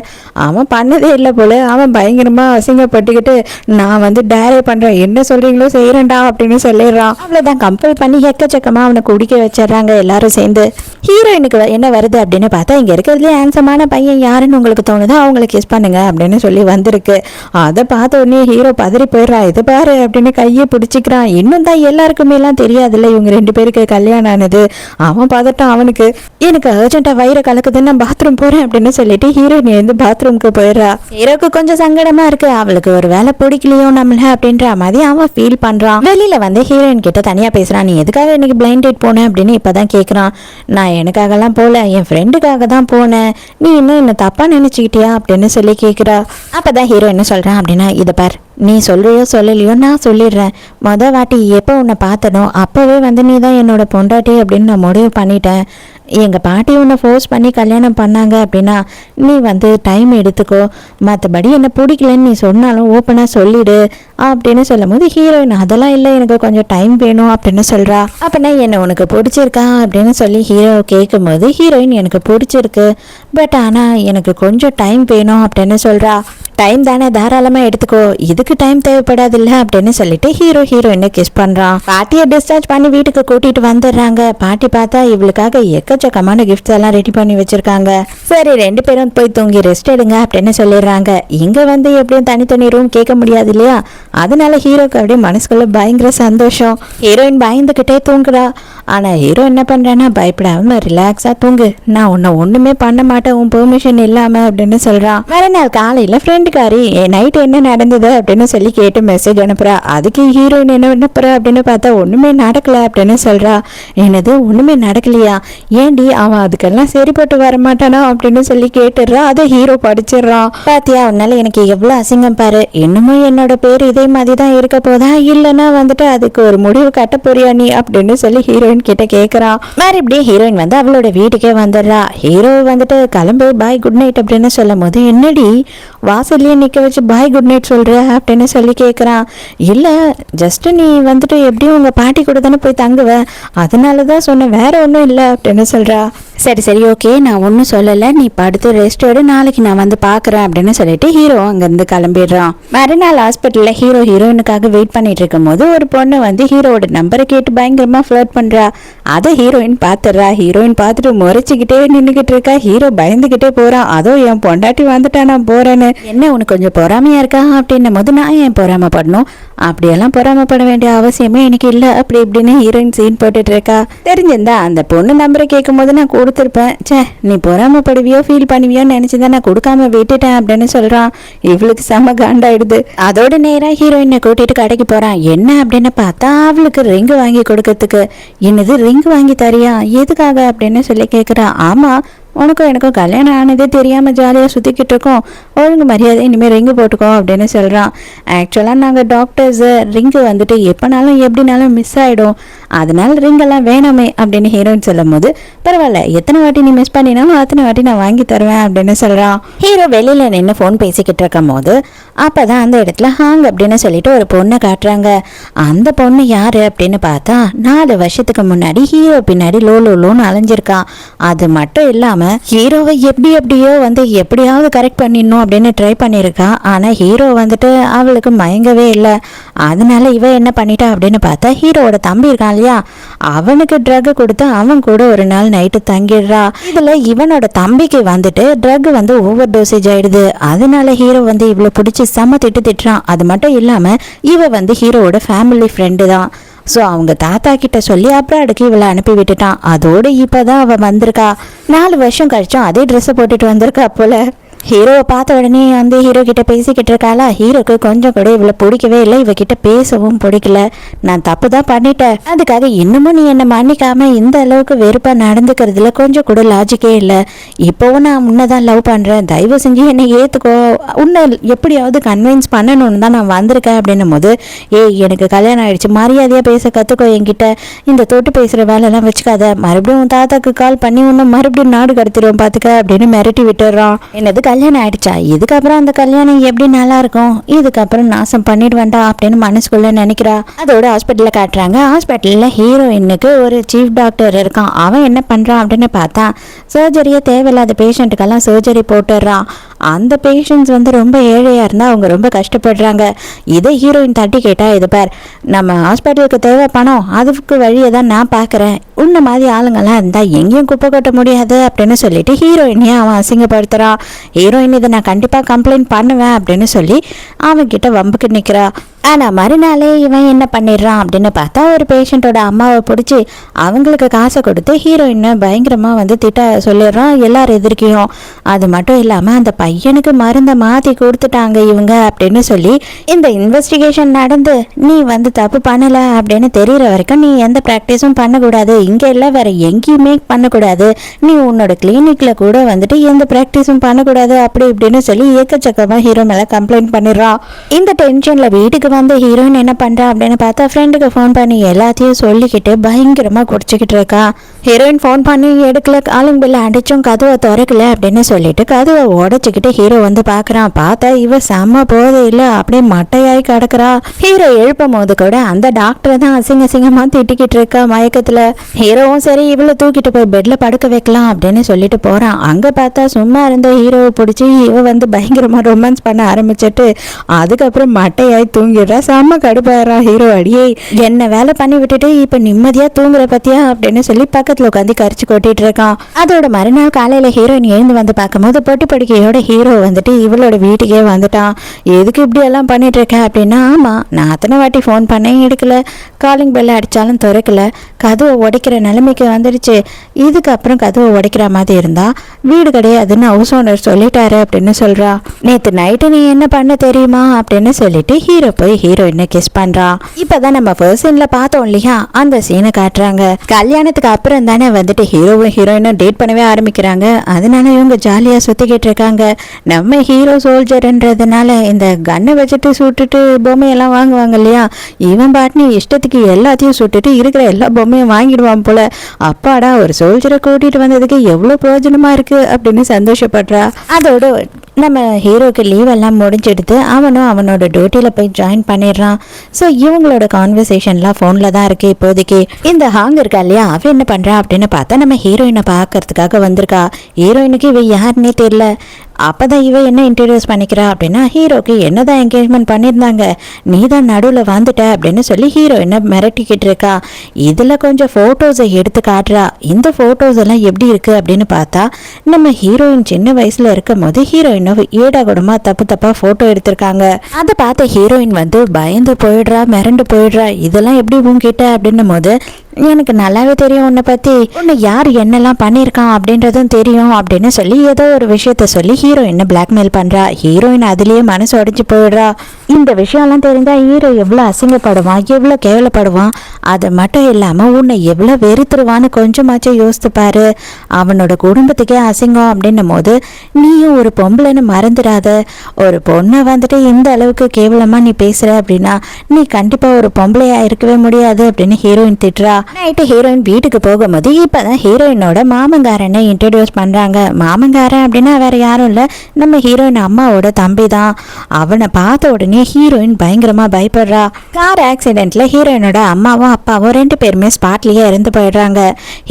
அவன் பண்ணதே இல்லை போல. அவன் பயங்கரமா அசிங்கப்பட்டுக்கிட்டு நான் வந்து டேரே பண்றேன், என்ன சொல்றீங்களோ செய்யறேன்டா அப்படின்னு சொல்லிடுறான். அவ்வளவுதான் கம்பல் பண்ணி எக்கச்சக்கமா அவனை குடிக்க வச்சிடறாங்க எல்லாரும் சேர்ந்து. ஹீரோயினுக்கு என்ன வருது அப்படின்னு பார்த்தா, இங்க இருக்கிறதுலே ஹேண்ட்ஸமான பையன் யாருன்னு உங்களுக்கு தோணுதோ அவங்களை கிஸ் பண்ணுங்க அப்படின்னு சொல்லி வந்திருக்கு. அதை பார்த்த உடனே ஹீரோ பதறி போயிடுறா. இது பாரு அப்படின்னு கையை பிடிச்சிக்கிறான். இன்னும் தான் எல்லாருக்குமே எல்லாம் தெரியாதுல்ல இவங்க 2 பேருக்கு கல்யாணம் ஆனது. அவன் பார்த்துட்டான் அவனுக்கு. எனக்கு அர்ஜென்ட்டா வயிறு கலக்குது, நான் பாத்ரூம் போறேன் அப்படின்னு சொல்லிட்டு ஹீரோயின் வந்து பாத்ரூம்க்கு போயிடுறா. ஹீரோக்கு கொஞ்சம் சங்கடமா இருக்கு, அவளுக்கு ஒரு வேலை பிடிக்கலையோ நம்மள அப்படின்ற மாதிரி அவன் ஃபீல் பண்றான். வெளியில வந்து ஹீரோயின் கிட்ட தனியா பேசுறான். நீ எதுக்காக இன்னைக்கு பிளைண்ட் டேட் போனேன் அப்படின்னு இப்பதான் கேட்கறான். நான் எனக்காகலாம் போல, என் ஃப்ரெண்டுக்காக தான் போனேன், நீ இன்னும் என்ன தப்பா நினைச்சுக்கிட்டியா அப்படின்னு சொல்லி கேட்குறா. அப்பதான் ஹீரோ என்ன சொல்றான் அப்படின்னா, இதை பார், நீ சொல்றியோ சொல்லலையோ நான் சொல்லிடுறேன், வாட்டி எப்போ உன்னை பார்த்தனோ அப்போவே வந்து நீ தான் என்னோட பொண்டாட்டி அப்படின்னு நான் முடிவு பண்ணிட்டேன். எங்கள் பாட்டி உன்னை ஃபோர்ஸ் பண்ணி கல்யாணம் பண்ணாங்க அப்படின்னா நீ வந்து டைம் எடுத்துக்கோ, மற்றபடி என்னை பிடிக்கலன்னு நீ சொன்னாலும் ஓப்பனாக சொல்லிடு அப்படின்னு சொல்லும் போது ஹீரோயின் அதெல்லாம் இல்லை, எனக்கு கொஞ்சம் டைம் வேணும் அப்படின்னு சொல்கிறா. அப்படின்னா என்ன உனக்கு பிடிச்சிருக்கா அப்படின்னு சொல்லி ஹீரோ கேட்கும்போது ஹீரோயின் எனக்கு பிடிச்சிருக்கு, பட் ஆனால் எனக்கு கொஞ்சம் டைம் வேணும் அப்படின்னு சொல்கிறா. டைம் தானே தாராளமாக எடுத்துக்கோ, இதுக்கு டைம் தேவைப்படாது இல்லை அப்படின்னு சொல்லிட்டு ஹீரோயினை கிஸ் பண்ணுறான். பாட்டியை டிஸ்சார்ஜ் பண்ணி வீட்டுக்கு கூட்டிகிட்டு வந்துடுறாங்க. பாட்டி பார்த்தா இவளுக்காக எக்கச்சக்கமான கிஃப்ட்ஸ் எல்லாம் ரெடி பண்ணி வச்சிருக்காங்க. சரி 2 பேரும் போய் தூங்கி ரெஸ்ட் எடுங்க அப்படின்னு சொல்லிடுறாங்க. இங்கே வந்து எப்படியும் தனித்தனி ரூம் கேட்க முடியாது இல்லையா, அதனால ஹீரோக்கு அப்படியே மனசுக்குள்ள பயங்கர சந்தோஷம். ஹீரோயின் பயந்துக்கிட்டே தூங்குறா. ஆனால் ஹீரோ என்ன பண்ணுறான்னா, பயப்படாம ரிலாக்ஸாக தூங்கு, நான் உன்னை ஒன்றுமே பண்ண மாட்டேன் உன் பெர்மிஷன் இல்லாமல் அப்படின்னு சொல்கிறான். வேற நாள் காலையில் ஃப்ரெண்டுக்காரி நைட்டு என்ன நடந்தது அப்படின்னு சொல்லி கேட்டு மெசேஜ் அனுப்புறா. அதுக்கு ஹீரோயின் என்ன அனுப்புற அப்படின்னு பார்த்தா ஒன்றுமே நடக்கலை அப்படின்னு சொல்கிறா. என்னது ஒன்றுமே நடக்கலையா, ஏண்டி அவன் அதுக்கெல்லாம் சரிப்பட்டு வரமாட்டானா அப்படின்னு சொல்லி கேட்டுடுறா. அதை ஹீரோ படிச்சிடுறான். பாத்தியா உன்னால எனக்கு எவ்வளோ அசிங்கம் பாரு, இன்னமும் என்னோட பேர் இதே மாதிரி தான் இருக்க போதா, இல்லைன்னா வந்துட்டு அதுக்கு ஒரு முடிவு கட்ட போறியா நீ அப்படின்னு சொல்லி ஹீரோயின் கிட்ட கேட்கறான். மறுபடியே ஹீரோயின் வந்து அவளோட வீட்டுக்கே வந்துடுறா. ஹீரோ வந்துட்டு கிளம்பு பாய் குட் நைட் அப்படின்னு சொல்லும் போது என்னடி வாசல்லையே நிக்க வச்சு பாய் குட் நைட் சொல்ற அப்படின்னு சொல்லி கேட்கறான். இல்ல ஜஸ்ட் நீ வந்துட்டு எப்படியும் உங்க பாட்டி கூட தானே போய் தங்குவ, அதனாலதான் சொன்ன, வேற ஒன்றும் இல்லை அப்படின்னு சொல்றா. சரி ஓகே நான் ஒன்றும் சொல்லலை, நீ படுத்து ரெஸ்ட் எடு, நாளைக்கு நான் வந்து பார்க்குறேன் அப்படின்னு சொல்லிட்டு ஹீரோ அங்கேருந்து கிளம்பிடுறான். மறுநாள் ஹாஸ்பிட்டலில் ஹீரோயினுக்காக வெயிட் பண்ணிட்டு இருக்கும் போது ஒரு பொண்ணு வந்து ஹீரோவோட நம்பரை கேட்டு பயங்கரமா ஃப்ளர்ட் பண்ணுறா. அதை ஹீரோயின் பார்த்துடுறா. ஹீரோயின் பார்த்துட்டு முறைச்சிக்கிட்டே நின்றுக்கிட்டு இருக்கா. ஹீரோ பயந்துக்கிட்டே போகிறான். அதோ என் பொண்டாட்டி வந்துட்டா நான் போகிறேன்னு. என்ன உனக்கு கொஞ்சம் பொறாமையாக இருக்கா அப்படின்னும் போது நான் ஏன் பொறாமப்படணும், அப்படியெல்லாம் பொறாமப்பட வேண்டிய அவசியமே எனக்கு இல்லை அப்படி இப்படின்னு ஹீரோயின் சீன் போட்டுட்டு இருக்கா. தெரிஞ்சிருந்தா அந்த பொண்ணு நம்பரை கேட்கும் போது நான் கூட கொடுத்துருப்பேன். சே, நீ பொறாமப்படுவியோ ஃபீல் பண்ணுவியோன்னு நினச்சிதான் நான் கொடுக்காம விட்டுட்டேன் அப்படின்னு சொல்கிறான். இவளுக்கு செம்ம காண்டாயிடுது. அதோட நேராக ஹீரோயினை கூட்டிட்டு கடைக்கு போகிறான். என்ன அப்படின்னு பார்த்தா அவளுக்கு ரிங்கு வாங்கி கொடுக்கறதுக்கு. என்னது ரிங்கு வாங்கி தரியா, எதுக்காக அப்படின்னு சொல்லி கேட்குறான். ஆமாம், உனக்கும் எனக்கும் கல்யாணம் ஆனதே தெரியாமல் ஜாலியாக சுற்றிக்கிட்டு இருக்கோம், ஒழுங்கு மரியாதை இனிமேல் ரிங்கு போட்டுக்கோ அப்படின்னு சொல்கிறான். ஆக்சுவலாக நாங்கள் டாக்டர்ஸு ரிங்கு வந்துட்டு எப்போனாலும் எப்படினாலும் மிஸ் ஆகிடும், அதனால ரிங்கெல்லாம் வேணாமே அப்படின்னு ஹீரோயின் சொல்லும் போது, பரவாயில்ல எத்தனை வாட்டி நீ மிஸ் பண்ணினாலும் அத்தனை வாட்டி நான் வாங்கி தருவேன் அப்படின்னு சொல்கிறான். ஹீரோ வெளியில் நின்று ஃபோன் பேசிக்கிட்டு இருக்கும் போது அப்போ தான் அந்த இடத்துல ஹாங் அப்படின்னு சொல்லிட்டு ஒரு பொண்ணை காட்டுறாங்க. அந்த பொண்ணு யார் அப்படின்னு பார்த்தா 4 வருஷத்துக்கு முன்னாடி ஹீரோ பின்னாடி லோன்னு அலைஞ்சிருக்கான். அது மட்டும் இல்லாமல் ஹீரோவை எப்படியோ வந்து எப்படியாவது கரெக்ட் பண்ணிடணும் அப்படின்னு ட்ரை பண்ணியிருக்கா. ஆனால் ஹீரோ வந்துட்டு அவளுக்கு மயங்கவே இல்லை. அதனால இவ என்ன பண்ணிட்டா அப்படின்னு பார்த்தா ஹீரோவோட தம்பி இருக்கான் இல்லையா, அவனுக்கு ட்ரக் கொடுத்து அவன் கூட ஒரு நாள் நைட்டு தங்கிடுறா. இதில் இவனோட தம்பிக்கு வந்துட்டு ட்ரக் வந்து ஓவர் டோசேஜ் ஆயிடுது. அதனால ஹீரோ வந்து இவ்வளோ பிடிச்சி செம்ம திட்டுறான். அது மட்டும் இல்லாமல் இவ வந்து ஹீரோவோட ஃபேமிலி ஃப்ரெண்டு தான். ஸோ அவங்க தாத்தா கிட்ட சொல்லி அப்ராடுக்கு இவளை அனுப்பி விட்டுட்டான். அதோடு இப்போதான் அவள் வந்திருக்கா. 4 வருஷம் கழிச்சும் அதே ட்ரெஸ்ஸை போட்டுட்டு வந்திருக்கா போல. ஹீரோவை பார்த்த உடனே வந்து ஹீரோ கிட்ட பேசிக்கிட்டு இருக்காளா. ஹீரோக்கு கொஞ்சம் கூட இவளை பிடிக்கவே இல்லை, இவகிட்ட பேசவும் பிடிக்கல. நான் தப்பு தான் பண்ணிட்டேன், அதுக்காக இன்னமும் நீ என்னை மன்னிக்காம இந்த அளவுக்கு வெறுப்பாக நடந்துக்கிறதுல கொஞ்சம் கூட லாஜிக்கே இல்லை. இப்போவும் நான் உன்னைதான் லவ் பண்ணுறேன், தயவு செஞ்சு என்னை ஏற்றுக்கோ, உன்னை எப்படியாவது கன்வின்ஸ் பண்ணணும்னு தான் நான் வந்திருக்கேன் அப்படின்னும் போது, ஏய் எனக்கு கல்யாணம் ஆயிடுச்சு, மரியாதையாக பேச கற்றுக்கோ, என்கிட்ட இந்த தொட்டு பேசுகிற வேலைலாம் வச்சுக்காத, மறுபடியும் உன் தாத்தாக்கு கால் பண்ணி உன்னை மறுபடியும் நாடு கடத்திடுவோம் பார்த்துக்க அப்படின்னு மிரட்டி விட்டுறான். என்னது கல்யாணம் ஆயிடுச்சா, இதுக்கப்புறம் அந்த கல்யாணம் எப்படி நல்லா இருக்கும், இதுக்கப்புறம் நாசம் பண்ணிட்டு வேண்டாம் அப்படின்னு மனசுக்குள்ள நினைக்கிறா. அதோட ஹாஸ்பிட்டல்ல காட்டுறாங்க. ஹாஸ்பிட்டல்ல ஹீரோயினுக்கு ஒரு சீஃப் டாக்டர் இருக்கான். அவன் என்ன பண்றான் அப்படின்னு பார்த்தா சர்ஜரியே தேவையில்லாத பேஷண்ட்டுக்கெல்லாம் சர்ஜரி போட்டுடுறான். அந்த பேஷண்ட்ஸ் வந்து ரொம்ப ஏழையாக இருந்தால் அவங்க ரொம்ப கஷ்டப்படுறாங்க. இதை ஹீரோயின் தட்டி கேட்டா, இது பார் நம்ம ஹாஸ்பிட்டலுக்கு தேவை பணம், அதுக்கு வழியை தான் நான் பார்க்குறேன், உன்ன மாதிரி ஆளுங்கள்லாம் இருந்தால் எங்கேயும் குப்பை கொட்ட முடியாது அப்படின்னு சொல்லிட்டு ஹீரோயினையும் அவன் அசிங்கப்படுத்துகிறான். ஹீரோயின் இதை நான் கண்டிப்பாக கம்ப்ளைண்ட் பண்ணுவேன் அப்படின்னு சொல்லி அவன்கிட்ட வம்புக்கு நிற்கிறா. ஆனால் மறுநாளே இவன் என்ன பண்ணிடுறான் அப்படின்னு பார்த்தா ஒரு பேஷண்ட்டோட அம்மாவை பிடிச்சி அவங்களுக்கு காசை கொடுத்து ஹீரோயினை பயங்கரமாக வந்து திட்ட சொல்லிடுறான் எல்லாரும் எதிர்க்கையும். அது மட்டும் இல்லாமல் அந்த பையனுக்கு மருந்தை மாற்றி கொடுத்துட்டாங்க இவங்க அப்படின்னு சொல்லி, இந்த இன்வெஸ்டிகேஷன் நடந்து நீ வந்து தப்பு பண்ணலை அப்படின்னு தெரிகிற வரைக்கும் நீ எந்த ப்ராக்டிஸும் பண்ணக்கூடாது, இங்கே இல்லை வேற எங்கேயுமே பண்ணக்கூடாது, நீ உன்னோட கிளினிக்கில் கூட வந்துட்டு எந்த ப்ராக்டிஸும் பண்ணக்கூடாது அப்படி இப்படின்னு சொல்லி ஏக்கச்சக்கமாக ஹீரோ மேலே கம்ப்ளைண்ட் பண்ணிடுறான். இந்த டென்ஷனில் வீட்டுக்கு வந்து ஹீரோயின் என்ன பண்றா அப்படின்னு பார்த்தா ஃப்ரெண்டுக்கு ஃபோன் பண்ணி எல்லாத்தையும் சொல்லிக்கிட்டு பயங்கரமா குடிச்சுக்கிட்டு இருக்கா. ஹீரோயின் ஃபோன் பண்ணி எடுக்கல, காலிங் பெல் அடிச்சும் கதவை திறக்கல அப்படின்னு சொல்லிட்டு கதவை உடைச்சிக்கிட்டு ஹீரோ வந்து பாக்குறான். பார்த்தா இவ செம்ம போதை இல்லை, அப்படியே மட்டையாய் கிடக்குறா. ஹீரோ எழுப்பும் போது கூட அந்த டாக்டரை தான் அசிங்கமா திட்டிக்கிட்டு இருக்கா மயக்கத்துல. ஹீரோவும் சரி இவளை தூக்கிட்டு போய் பெட்ல படுக்க வைக்கலாம் அப்படின்னு சொல்லிட்டு போறான். அங்க பார்த்தா சும்மா இருந்த ஹீரோவை பிடிச்சி இவ வந்து பயங்கரமா ரொமான்ஸ் பண்ண ஆரம்பிச்சிட்டு அதுக்கப்புறம் மட்டையாய் தூங்கி செம்ம கடுப்பாயிரா ஹீரோ. அடியே என்ன வேலை பண்ணி விட்டுட்டு இப்ப நிம்மதியா தூங்குற பத்தியா அப்படின்னு சொல்லி பக்கத்துல உட்காந்து கரிச்சு கொட்டிட்டு இருக்கான். அதோட மறுநாள் காலையில ஹீரோயின் எழுந்து வந்து பார்க்கும்போது பொட்டி படுக்கையோட ஹீரோ வந்துட்டு இவளோட வீட்டுக்கே வந்துட்டான். எதுக்கு இப்படி எல்லாம் பண்ணிட்டு இருக்க அப்படின்னா, ஆமா நான் அத்தனை வாட்டி ஃபோன் பண்ணேன் எடுக்கல, காலிங் பெல் அடிச்சாலும் திறக்கல, கதவை உடைக்கிற நிலைமைக்கு வந்துடுச்சு, இதுக்கப்புறம் கதவை உடைக்கிற மாதிரி இருந்தா வீடு கிடையாதுன்னு ஹவுஸ் ஓனர் சொல்லிட்டாரு அப்படின்னு சொல்றா. நேத்து நைட்டு நீ என்ன பண்ண தெரியுமா அப்படின்னு சொல்லிட்டு ஹீரோ போய் ஹீரோயினை கிஸ் பண்றா. இப்பதான் நம்ம ஃபர்ஸ்ட் சீன்ல பார்த்தோம் இல்லையா, அந்த சீனை காட்டுறாங்க. கல்யாணத்துக்கு அப்புறம் தானே வந்துட்டு ஹீரோவும் ஹீரோயினும் டேட் பண்ணவே ஆரம்பிக்கிறாங்க. அதனால இவங்க ஜாலியா சுத்திக்கிட்டு இருக்காங்க. நம்ம ஹீரோ சோல்ஜர்ன்றதுனால இந்த கன்னை வச்சுட்டு சுட்டுட்டு பொம்மையெல்லாம் வாங்குவாங்க இல்லையா, இவன் பாட்டுன்னு இஷ்டத்துக்கு எல்லாத்தையும் சுட்டுட்டு இருக்கிற எல்லா பொம்மையும் வாங்கிடுவான் போல. அப்பாடா ஒரு சோல்ஜரை கூட்டிட்டு வந்ததுக்கு எவ்வளவு பிரயோஜனமா இருக்கு அப்படின்னு சந்தோஷப்படுறா. அதோட நம்ம ஹீரோக்கு லீவ் எல்லாம் முடிஞ்செடுத்து அவனும் அவனோட டியூட்டியில் போய் ஜாயின் பண்ணிடுறான். ஸோ இவங்களோட கான்வர்சேஷன்லாம் ஃபோனில் தான் இருக்குது இப்போதைக்கு. இந்த ஹாங் இருக்கா இல்லையா, அவன் என்ன பண்ணுறா அப்படின்னு பார்த்தா நம்ம ஹீரோயினை பார்க்கறதுக்காக வந்திருக்கா. ஹீரோயினுக்கு இவ யாருன்னே தெரியல. அப்போதான் இவ என்ன இன்ட்ரடியூஸ் பண்ணிக்கிறா அப்படின்னா, ஹீரோக்கு என்னதான் என்கேஜ்மெண்ட் பண்ணியிருந்தாங்க, நீ தான் நடுவில் வந்துட்ட அப்படின்னு சொல்லி ஹீரோயினை மிரட்டிக்கிட்டு இருக்கா. இதில் கொஞ்சம் ஃபோட்டோஸை எடுத்து காட்டுறா. இந்த ஃபோட்டோஸ் எல்லாம் எப்படி இருக்குது அப்படின்னு பார்த்தா நம்ம ஹீரோயின் சின்ன வயசில் இருக்கும் போது ஹீரோயினை ஏடா கூடமா தப்பா ஃபோட்டோ எடுத்திருக்காங்க. அதை பார்த்த ஹீரோயின் வந்து பயந்து போயிடுறா, மிரண்டு போயிடுறா. இதெல்லாம் எப்படி உங்ககிட்ட அப்படின்னும் போது, எனக்கு நல்லாவே தெரியும் உன்னை பற்றி, உன்னை யார் என்னெல்லாம் பண்ணியிருக்கான் அப்படின்றதும் தெரியும் அப்படின்னு சொல்லி ஏதோ ஒரு விஷயத்த சொல்லி ஹீரோயினை பிளாக்மெயில் பண்ணுறா. ஹீரோயின் அதுலேயே மனசு உடஞ்சி போயிடுறா. இந்த விஷயம்லாம் தெரிஞ்சால் ஹீரோ எவ்வளோ அசிங்கப்படுவான், எவ்வளோ கேவலப்படுவான். அது மட்டும் இல்லாமல் உன்னை எவ்வளோ வெறுத்துருவான்னு கொஞ்சமாச்சும் யோசித்துப்பாரு. அவனோட குடும்பத்துக்கே அசிங்கம் அப்படின்னும் போது நீயும் ஒரு பொம்பளைன்னு மறந்துடாத. ஒரு பொண்ணை வந்துட்டு இந்த அளவுக்கு கேவலமாக நீ பேசுகிற அப்படின்னா நீ கண்டிப்பாக ஒரு பொம்பளையாக இருக்கவே முடியாது அப்படின்னு ஹீரோயின் திட்டுறா. நைட்டு ஹீரோயின் வீட்டுக்கு போகும்போது இப்போதான் ஹீரோயினோட மாமங்காரனை இன்ட்ரடியூஸ் பண்ணுறாங்க. மாமங்காரன் அப்படின்னா வேற யாரும் இல்லை, நம்ம ஹீரோயின் அம்மாவோட தம்பி தான். அவனை பார்த்த உடனே ஹீரோயின் பயங்கரமாக பயப்படுறா. கார் ஆக்சிடென்ட்ல ஹீரோயினோட அம்மாவும் அப்பாவும் 2 பேருமே ஸ்பாட்லேயே இறந்து போயிடுறாங்க.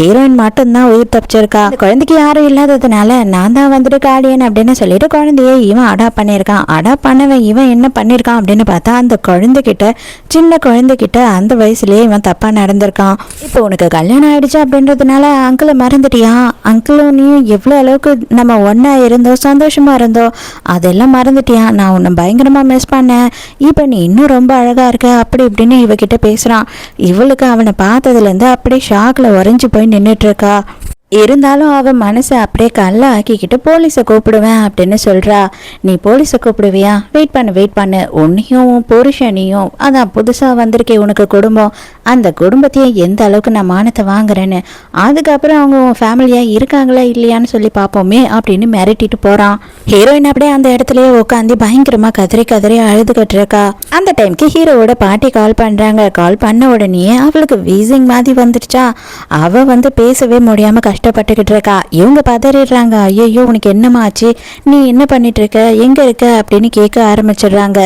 ஹீரோயின் மட்டும்தான் உயிர் தப்பிச்சிருக்கா. குழந்தைக்கு யாரும் இல்லாததுனால நான் தான் வந்துட்டு கார்டியன் அப்படின்னு சொல்லிட்டு குழந்தைய இவன் அடாப்ட் பண்ணியிருக்கான். அடாப்ட் பண்ணவன் இவன் என்ன பண்ணியிருக்கான் அப்படின்னு பார்த்தா அந்த குழந்தைகிட்ட, சின்ன குழந்தைகிட்ட அந்த வயசுலேயே இவன் தப்பாக நடந்திருக்கான். இப்போ உனக்கு கல்யாணம் ஆயிடுச்சு அப்படின்றதுனால அங்கிளை மறந்துட்டியா? அங்கிளும் நீயும் எவ்வளோ அளவுக்கு நம்ம ஒன்றா இருந்தோம், சந்தோஷமாக இருந்தோம், அதெல்லாம் மறந்துட்டியா? நான் உன்னை பயங்கரமாக மிஸ் பண்ணேன். இப்போ நீ இன்னும் ரொம்ப அழகாக இருக்க அப்படி இப்படின்னு இவகிட்ட பேசுகிறான். இவளுக்கு அவனை பார்த்ததுலேருந்து அப்படியே ஷாக்கில் உறைஞ்சி போய் நின்றுட்டுருக்கா. இருந்தாலும் அவன் மனசை அப்படியே கல்ல ஆக்கிக்கிட்டு போலீஸை கூப்பிடுவேன் அப்படின்னு சொல்கிறா. நீ போலீஸை கூப்பிடுவியா? வெயிட் பண்ணு. உன்னையும் புருஷனையும், அதான் புதுசாக வந்திருக்கே உனக்கு குடும்பம், அந்த குடும்பத்தையும் எந்த அளவுக்கு நான் மானத்தை வாங்குறேன்னு, அதுக்கப்புறம் அவங்க ஃபேமிலியாக இருக்காங்களா இல்லையான்னு சொல்லி பார்ப்போமே அப்படின்னு மிரட்டிட்டு போகிறான். ஹீரோயின் அப்படியே அந்த இடத்துலயே உட்காந்து பயங்கரமாக கதறி அழுதுகிட்டு இருக்கா. அந்த டைமுக்கு ஹீரோவோட பாட்டி கால் பண்ணுறாங்க. கால் பண்ண உடனே அவளுக்கு வீசிங் மாதிரி வந்துடுச்சா. அவள் வந்து பேசவே முடியாமல் கஷ்டப்பட்டுக்கிட்டு இருக்கா. இவங்க பதறிடுறாங்க. ஐயோ உனக்கு என்னமாச்சு, நீ என்ன பண்ணிட்டு இருக்க, எங்க இருக்க அப்படின்னு கேட்க ஆரம்பிச்சிடுறாங்க.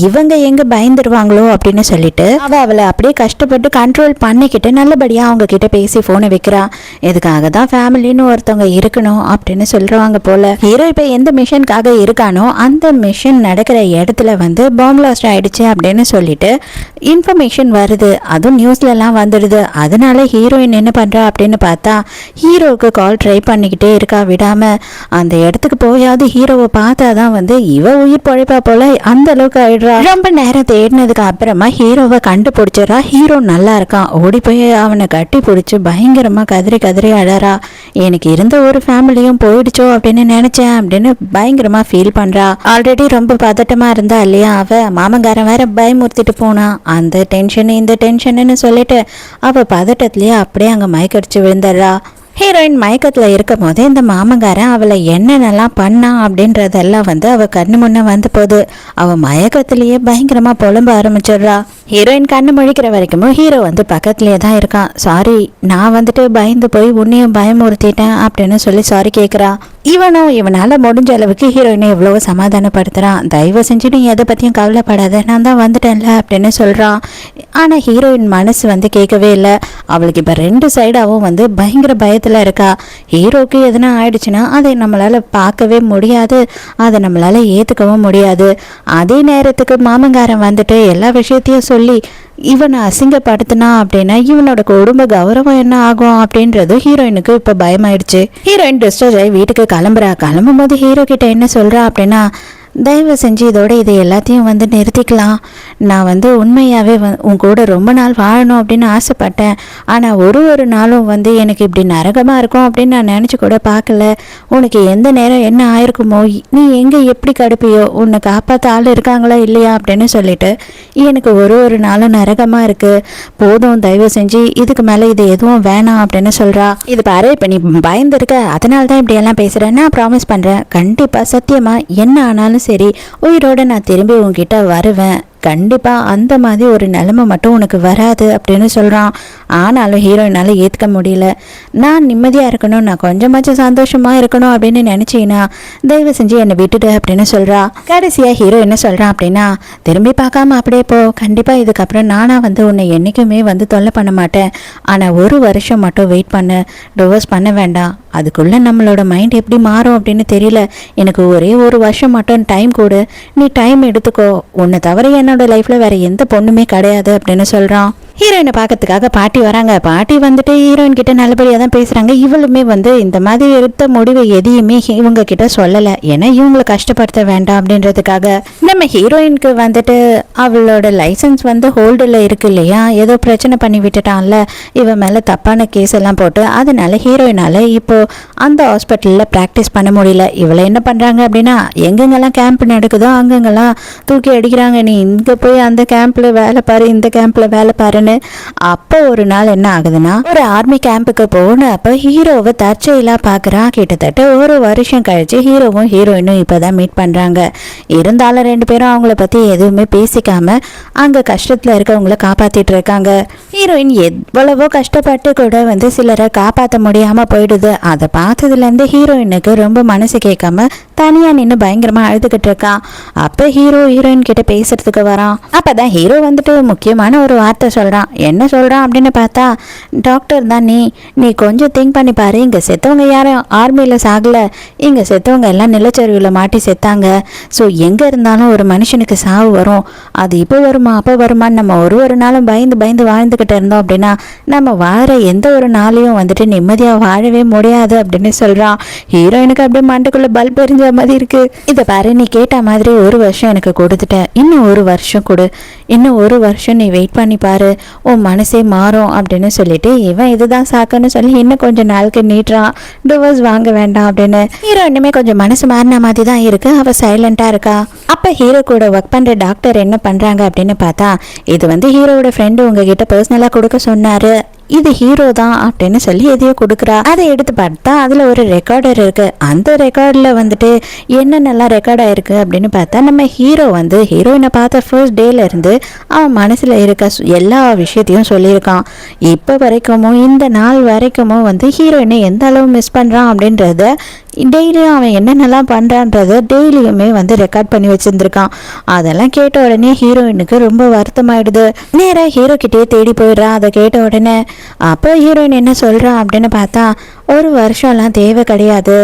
இவங்க எங்க பயந்துருவாங்களோ அப்படின்னு சொல்லிட்டு அவளை அப்படியே கஷ்டப்பட்டு கண்ட்ரோல் பண்ணிக்கிட்டு நல்லபடியா அவங்க கிட்ட பேசி போனை வைக்கிறா. இதுக்காக தான் ஃபேமிலின்னு ஒருத்தவங்க இருக்கணும் அப்படின்னு சொல்றாங்க போல. ஹீரோ இப்ப எந்த மிஷனுக்காக இருக்கானோ அந்த மிஷன் நடக்கிற இடத்துல வந்து பாம்பு பிளாஸ்ட் ஆயிடுச்சு அப்படின்னு சொல்லிட்டு இன்ஃபர்மேஷன் வருது. அதுவும் நியூஸ்ல எல்லாம் வந்துடுது. அதனால ஹீரோயின் என்ன பண்றா அப்படின்னு பார்த்தா ஹீரோவுக்கு கால் ட்ரை பண்ணிக்கிட்டே இருக்கா விடாம. அந்த இடத்துக்கு போயாவது ஹீரோவை பார்த்தாதான் வந்து இவ உயிர் பொழைப்பா போல அந்த அளவுக்கு ஆயிடுறா. ரொம்ப நேரம் தேடினதுக்கு அப்புறமா ஹீரோவை கண்டுபிடிச்சிடறா. ஹீரோ நல்லா இருக்கான். ஓடி போய் அவனை கட்டி பிடிச்சி பயங்கரமா கதறி அழறா. எனக்கு இருந்த ஒரு ஃபேமிலியும் போயிடுச்சோ அப்படின்னு நினைச்சேன் அப்படின்னு பயங்கரமா ஃபீல் பண்றா. ஆல்ரெடி ரொம்ப பதட்டமா இருந்தா இல்லையா அவ, மாமங்காரன் வேற பயமுறுத்திட்டு போனா. அந்த டென்ஷன் இந்த டென்ஷன்னு சொல்லிட்டு அவ பதட்டத்திலேயே அப்படியே அங்க மயக்கடிச்சு விழுந்துடுறா. ஹீரோயின் மயக்கத்தில் இருக்கும் போது இந்த மாமங்காரன் அவளை என்னென்னலாம் பண்ணா அப்படின்றதெல்லாம் வந்து அவள் கண்ணு முன்னே வந்து போகுது. அவள் மயக்கத்திலேயே பயங்கரமாக புலம்ப ஆரம்பிச்சிடுறா. ஹீரோயின் கண்ணு முழிக்கிற வரைக்கும் ஹீரோ வந்து பக்கத்துலேயே தான் இருக்கான். சாரி, நான் வந்துட்டு பயந்து போய் உன்னையும் பயமுறுத்திட்டேன் அப்படின்னு சொல்லி சாரி கேட்குறா. இவனும் இவனால் முடிஞ்ச அளவுக்கு ஹீரோயினை எவ்வளவோ சமாதானப்படுத்துகிறான். தயவு செஞ்சு நீ எதை பற்றியும் கவலைப்படாத, நான் தான் வந்துட்டேன்ல அப்படின்னு சொல்கிறான். ஆனால் ஹீரோயின் மனசு வந்து கேட்கவே இல்லை. அவளுக்கு இப்போ 2 சைடாகவும் வந்து பயங்கர பயத்தில் இருக்கா. ஹீரோக்கு எதுனா ஆயிடுச்சுன்னா அதை நம்மளால் பார்க்கவே முடியாது, அதை நம்மளால் ஏற்றுக்கவும் முடியாது. அதே நேரத்துக்கு மாமங்காரன் வந்துட்டு எல்லா விஷயத்தையும் சொல்லி இவனை அசிங்கப்படுத்தினா அப்படின்னா இவனோட குடும்ப கௌரவம் என்ன ஆகும் அப்படின்றது ஹீரோயினுக்கு இப்போ பயமாயிடுச்சு. ஹீரோயின் டிஸ்டர்ஜ் ஆகி வீட்டுக்கு கிளம்பும் போது ஹீரோ கிட்ட என்ன சொல்றா அப்படின்னா, தயவு செஞ்சு இதோட இதை எல்லாத்தையும் வந்து நிறுத்திக்கலாம். நான் வந்து உண்மையாகவே உன் கூட ரொம்ப நாள் வாழணும் அப்படின்னு ஆசைப்பட்டேன். ஆனால் ஒரு நாளும் வந்து எனக்கு இப்படி நரகமாக இருக்கும் அப்படின்னு நான் நினச்சி கூட பார்க்கல. உனக்கு எந்த நேரம் என்ன ஆயிருக்குமோ, நீ எங்கே எப்படி கடுப்பியோ, உன்னை காப்பாற்ற ஆள் இருக்காங்களா இல்லையா அப்படின்னு சொல்லிட்டு எனக்கு ஒரு நாளும் நரகமாக இருக்குது. போதும், தயவு செஞ்சு இதுக்கு மேலே இது எதுவும் வேணாம் அப்படின்னு சொல்கிறா. இது பாரு, இப்போ நீ பயந்துருக்க, அதனால தான் இப்படியெல்லாம் பேசுகிறேன். நான் ப்ராமிஸ் பண்ணுறேன், கண்டிப்பாக சத்தியமாக என்ன ஆனாலும் சரி உயிரோட நான் திரும்பி உங்ககிட்ட வருவேன். கண்டிப்பாக அந்த மாதிரி ஒரு நிலைமை மட்டும் உனக்கு வராது அப்படின்னு சொல்கிறான். ஆனாலும் ஹீரோயினால் ஏற்றுக்க முடியல. நான் நிம்மதியாக இருக்கணும், நான் கொஞ்சமாச்சும் சந்தோஷமாக இருக்கணும் அப்படின்னு நினச்சிங்கன்னா தயவு செஞ்சு என்னை விட்டுடு அப்படின்னு சொல்கிறா. கடைசியாக ஹீரோ என்ன சொல்கிறான் அப்படின்னா, திரும்பி பார்க்காம அப்படியே போ, கண்டிப்பாக இதுக்கப்புறம் நானாக வந்து உன்னை என்றைக்குமே வந்து தொல்லை பண்ண மாட்டேன். ஆனால் 1 வருஷம் மட்டும் வெயிட் பண்ணு, டிவோர்ஸ் பண்ண வேண்டாம். அதுக்குள்ளே நம்மளோட மைண்ட் எப்படி மாறும் அப்படின்னு தெரியல. எனக்கு ஒரே 1 வருஷம் மட்டும் டைம் கொடு, நீ டைம் எடுத்துக்கோ. உன்னை தவிர என்னோட லைஃப்பில் வேறு எந்த பொண்ணுமே கிடையாது அப்படின்னு சொல்கிறான். ஹீரோயினை பார்க்கறதுக்காக பாட்டி வராங்க. பாட்டி வந்துட்டு ஹீரோயின் கிட்ட நல்லபடியாக தான் பேசுறாங்க. இவளுமே வந்து இந்த மாதிரி எடுத்த முடிவு எதையுமே இவங்க கிட்ட சொல்லலை, ஏன்னா இவங்களை கஷ்டப்படுத்த வேண்டாம் அப்படின்றதுக்காக. நம்ம ஹீரோயினுக்கு வந்துட்டு அவளோட லைசன்ஸ் வந்து ஹோல்டில் இருக்கு இல்லையா, ஏதோ பிரச்சனை பண்ணி விட்டுட்டான்ல இவன் மேலே தப்பான கேஸ் எல்லாம் போட்டு, அதனால ஹீரோயினால இப்போ அந்த ஹாஸ்பிட்டலில் ப்ராக்டிஸ் பண்ண முடியல. இவளை என்ன பண்ணுறாங்க அப்படின்னா, எங்கெங்கெல்லாம் கேம்ப் நடக்குதோ அங்கங்கெல்லாம் தூக்கி அடிக்கிறாங்க. நீ இங்கே போய் அந்த கேம்பில் வேலை பாரு, இந்த கேம்பில் வேலை பாருன்னு. அப்போ ஒரு நாள் என்ன ஆகுதுன்னா, ஒரு ஆர்மி கேம்புக்கு போன அப்போ ஹீரோவை தற்செயலாக பார்க்குறா. கிட்டத்தட்ட ஒரு வருஷம் கழிச்சு ஹீரோவும் ஹீரோயினும் இப்போதான் மீட் பண்ணுறாங்க. இருந்தாலும் ரெண்டு பேரும் அவங்கள பற்றி எதுவுமே பேசிக்காம அங்கே கஷ்டத்தில் இருக்கவங்கள காப்பாற்றிட்டு இருக்காங்க. ஹீரோயின் எவ்வளவோ கஷ்டப்பட்டு கூட வந்து சிலரை காப்பாற்ற முடியாமல் போயிடுது. அதை பார்த்ததுலேருந்து ஹீரோயினுக்கு ரொம்ப மனசு கேட்காம தனியாக நின்று பயங்கரமாக அழுதுகிட்டு இருக்கான். அப்போ ஹீரோயின் கிட்ட பேசுறதுக்கு வரான். அப்போதான் ஹீரோ வந்துட்டு முக்கியமான ஒரு வார்த்தை சொல்கிறான். என்ன சொல்கிறான் அப்படின்னு பார்த்தா, டாக்டர் தான் நீ கொஞ்சம் திங்க் பண்ணி பாரு, இங்கே செத்தவங்க யாரும் ஆர்மியில் சாகலை, இங்கே செத்தவங்க எல்லாம் நிலச்சரிவில் மாட்டி செத்தாங்க. ஸோ எங்கே இருந்தாலும் ஒரு மனுஷனுக்கு சாவு வரும். அது இப்போ வருமா அப்போ வருமானு நம்ம ஒரு நாளும் பயந்து வாழ்ந்துக்கிட்டு இருந்தோம் அப்படின்னா நம்ம வாழ எந்த ஒரு நாளையும் வந்துட்டு நிம்மதியாக வாழவே முடியாது அப்படின்னு சொல்கிறான். ஹீரோயினுக்கு அப்படியே மண்டைக்குள்ளே பல்ப் எரிஞ்ச மாதிரி இருக்கு. இதை பாரு, நீ கேட்ட மாதிரி ஒரு வருஷம் எனக்கு கொடுத்துட்டேன், இன்னும் ஒரு வருஷம் கொடு, இன்னும் ஒரு வருஷம் நீ வெயிட் பண்ணி பாரு, உன் மனசே மாறும் அப்படின்னு சொல்லிட்டு இவன் இதுதான் சாக்குன்னு சொல்லி இன்னும் கொஞ்சம் நாளுக்கு நீட்டுறான். டிவோர்ஸ் வாங்க வேண்டாம் அப்படின்னு. ஹீரோ இன்னுமே கொஞ்சம் மனசு மாறின மாதிரி தான் இருக்கு. அவ சைலண்டா இருக்கா. அப்ப ஹீரோ கூட ஒர்க் பண்ற டாக்டர் என்ன பண்றாங்க அப்படின்னு பார்த்தா, இது வந்து ஹீரோவோட ஃப்ரெண்டு உங்ககிட்ட பர்சனலா கொடுக்க சொன்னாரு, இது ஹீரோ தான் அப்படின்னு சொல்லி எதையோ கொடுக்குறா. அதை எடுத்து பார்த்தா அதில் ஒரு ரெக்கார்டர் இருக்கு. அந்த ரெக்கார்டில் வந்துட்டு என்னென்னலாம் ரெக்கார்ட் ஆயிருக்கு அப்படின்னு பார்த்தா, நம்ம ஹீரோ வந்து ஹீரோயினை பார்த்த ஃபர்ஸ்ட் டேல இருந்து அவன் மனசில் இருக்க எல்லா விஷயத்தையும் சொல்லியிருக்கான். இப்போ வரைக்கும் இந்த நாள் வரைக்கும் வந்து ஹீரோயினை எந்த அளவு மிஸ் பண்ணுறான் அப்படின்றத டெய்லியும் அவன் என்னென்னலாம் பண்ணுறான்றத டெய்லியுமே வந்து ரெக்கார்ட் பண்ணி வச்சுருந்துருக்கான். அதெல்லாம் கேட்ட உடனே ஹீரோயினுக்கு ரொம்ப வருத்தமாயிடுது. நேராக ஹீரோ கிட்டே தேடி போயிடுறா. அதை கேட்ட உடனே அப்போ ஹீரோயின் என்ன சொல்கிறா அப்படின்னு பார்த்தா, ஒரு வருஷம்லாம் தேவை கிடையாது,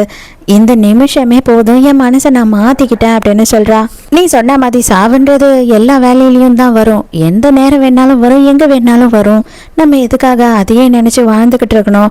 இந்த நிமிஷமே போதும், என் மனசை நான் மாற்றிக்கிட்டேன் அப்படின்னு சொல்கிறா. நீ சொன்ன மாதிரி சாவுன்றது எல்லா வேலையிலையும் தான் வரும், எந்த நேரம் வேணாலும் வரும், எங்கே வேணாலும் வரும். நம்ம எதுக்காக அதையே நினச்சி வாழ்ந்துக்கிட்டு இருக்கணும்?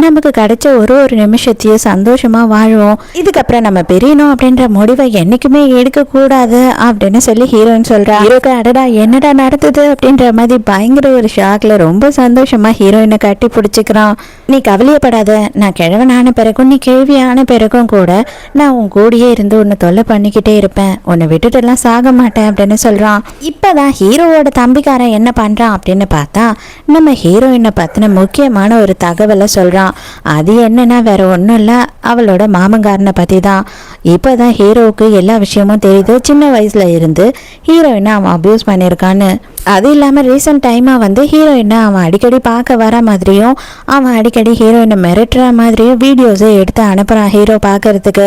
நமக்கு கிடைச்ச ஒரு நிமிஷத்தையும் சந்தோஷமாக வாழ்வோம். இதுக்கப்புறம் நம்ம பெரியணும் அப்படின்ற முடிவை என்றைக்குமே எடுக்கக்கூடாது அப்படின்னு சொல்லி ஹீரோயின் சொல்கிறா. ஹீரோக்கு அடடா என்னடா நடந்தது அப்படின்ற மாதிரி பயங்கர ஒரு ஷாக்ல ரொம்ப சந்தோஷமாக ஹீரோயினை கட்டி பிடிச்சிக்கிறான். நீ கவலையப்படாத, நான் கிழவனான பிறகும் நீ கேள்வியான பிறகும் கூட நான் உன் கூடயே இருந்து உன்னை தொல்லை பண்ணிக்கிட்டே இருப்பேன், உன்னை விட்டுட்டுலாம் சாக மாட்டேன் அப்படின்னு சொல்கிறான். இப்போதான் ஹீரோவோட தம்பிக்காரன் என்ன பண்ணுறான் அப்படின்னு பார்த்தா, நம்ம ஹீரோயினை பற்றின முக்கியமான ஒரு தகவலை சொல்கிறான். அது என்னன்னா வேற ஒன்றும் இல்லை, அவளோட மாமங்காரனை பற்றி தான். இப்போ தான் ஹீரோவுக்கு எல்லா விஷயமும் தெரியுது. சின்ன வயசில் இருந்து ஹீரோயினை அவன் அப்யூஸ் பண்ணியிருக்கான்னு. அது இல்லாமல் ரீசெண்ட் டைமாக வந்து ஹீரோயினை அவன் அடிக்கடி பார்க்க வர மாதிரியும் அவன் அடிக்கடி ஹீரோயினை மிரட்டுற மாதிரியும் வீடியோஸை எடுத்து அனுப்புகிறான் ஹீரோ பார்க்கறதுக்கு.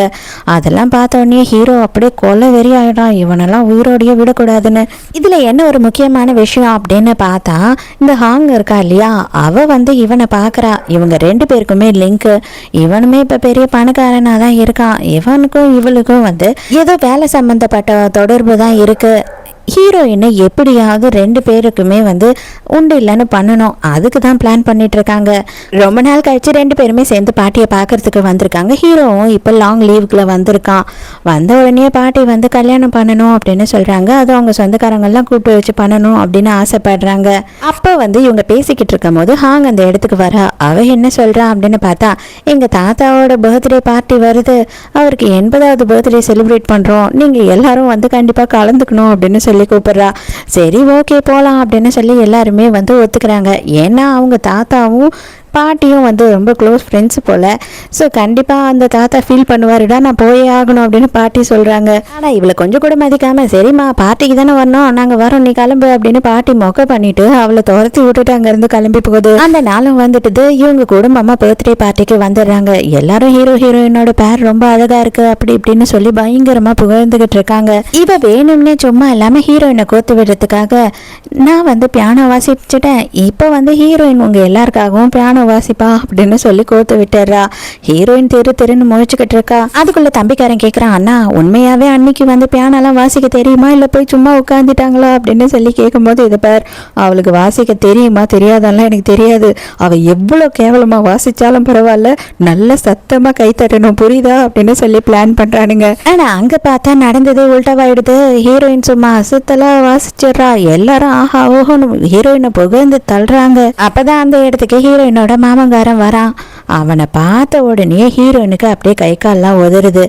அதெல்லாம் பார்த்தோன்னே ஹீரோ அப்படியே கொலை வெறி ஆகிடான், இவனெல்லாம் உயிரோடையே விடக்கூடாதுன்னு. இதில் என்ன ஒரு முக்கியமான விஷயம் அப்படின்னு பார்த்தா, இந்த ஹாங் இருக்கா இல்லையா, அவள் வந்து இவனை பார்க்குறா. இவங்க ரெண்டு பேருக்குமே லிங்க்கு. இவனுமே இப்போ பெரிய பணக்காரனாக தான் இருக்கான். இவனுக்கும் இவளுக்கும் வந்து ஏதோ வேலை சம்மந்தப்பட்ட தொடர்பு தான் இருக்குது. ஹீரோயினை எப்படியாவது ரெண்டு பேருக்குமே வந்து உண்டு இல்லைன்னு பண்ணணும், அதுக்கு தான் பிளான் பண்ணிட்டு இருக்காங்க. ரொம்ப நாள் கழிச்சு ரெண்டு பேருமே சேர்ந்து பாட்டியை பார்க்கறதுக்கு வந்திருக்காங்க. ஹீரோவும் இப்போ லாங் லீவுக்குள்ள வந்திருக்கான். வந்த உடனே பாட்டி வந்து கல்யாணம் பண்ணணும் அப்படின்னு சொல்றாங்க. அது அவங்க சொந்தக்காரங்கெல்லாம் கூப்பிட்டு வச்சு பண்ணணும் அப்படின்னு ஆசைப்படுறாங்க. அப்போ வந்து இவங்க பேசிக்கிட்டு இருக்கும் போது ஹாங் அந்த இடத்துக்கு வர. அவ என்ன சொல்றா அப்படின்னு பார்த்தா, எங்க தாத்தாவோட பர்த்டே பார்ட்டி வருது, அவருக்கு 80வது பர்த்டே செலிப்ரேட் பண்றோம், நீங்க எல்லாரும் வந்து கண்டிப்பா கலந்துக்கணும் அப்படின்னு சொல்லி கூப்பிடுறா. சரி ஓகே போகலாம் அப்படின்னு சொல்லி எல்லாருமே வந்து ஒத்துக்கிறாங்க. ஏன்னா அவங்க தாத்தாவும் பாட்டியும் வந்து ரொம்ப க்ளோஸ் ஃப்ரெண்ட்ஸ் போல். ஸோ கண்டிப்பாக அந்த தாத்தா ஃபீல் பண்ணுவாருடா, நான் போயே ஆகணும் அப்படின்னு பாட்டி சொல்கிறாங்க. ஆனால் இவளை கொஞ்சம் கூட மதிக்காமல், சரிம்மா பார்ட்டிக்கு தானே வரணும், நாங்கள் வரோம், நீ கிளம்பு அப்படின்னு பாட்டி மொக்க பண்ணிட்டு அவளை துரத்தி விட்டுட்டு அங்கேருந்து கிளம்பி போகுது. அந்த நாளும் வந்துட்டு இவங்க குடும்பமாக பர்த்டே பார்ட்டிக்கு வந்துடுறாங்க. எல்லாரும் ஹீரோயினோட பேர் ரொம்ப அழகாக இருக்கு அப்படி இப்படின்னு சொல்லி பயங்கரமாக புகழ்ந்துகிட்டு இருக்காங்க. இவ வேணும்னே சும்மா இல்லாமல் ஹீரோயினை கோத்து விடுறதுக்காக, நான் வந்து பியானோ வாசிச்சுட்டேன், இப்போ வந்து ஹீரோயின் உங்கள் எல்லாருக்காகவும் பியானோ வாசிப்பா அப்படின்னு சொல்லி கோத்து விட்டுறா. ஹீரோயின் தெருன்னு முழிச்சுக்கிட்டு இருக்கா. அதுக்குள்ள தம்பிக்காரன் கேட்குறான், அண்ணா உண்மையாவே அன்னைக்கு வந்து பியானோலாம் வாசிக்க தெரியுமா இல்லை போய் சும்மா உட்காந்துட்டாங்களா அப்படின்னு சொல்லி கேட்கும்போது, இதை பார், அவளுக்கு வாசிக்க தெரியுமா தெரியாதெல்லாம் எனக்கு தெரியாது. அவள் எவ்வளோ கேவலமாக வாசித்தாலும் பரவாயில்ல, நல்ல சத்தமாக கை தட்டணும் புரியுதா அப்படின்னு சொல்லி பிளான் பண்ணுறானுங்க. ஆனால் அங்கே பார்த்தா நடந்தது உல்டாவாயிடுது. ஹீரோயின் சும்மா அசுத்தலாக வாசிச்சிடுறா. எல்லாரும் ஆஹா ஓஹோன்னு ஹீரோயினை புகழ்ந்து தள்ளுறாங்க. அப்பதான் அந்த இடத்துக்கு ஹீரோயினோட மாமங்காரன் வரான். அவனை பார்த்த உடனே ஹீரோயினுக்கு அப்படியே கை கால்லாம் உதறுது.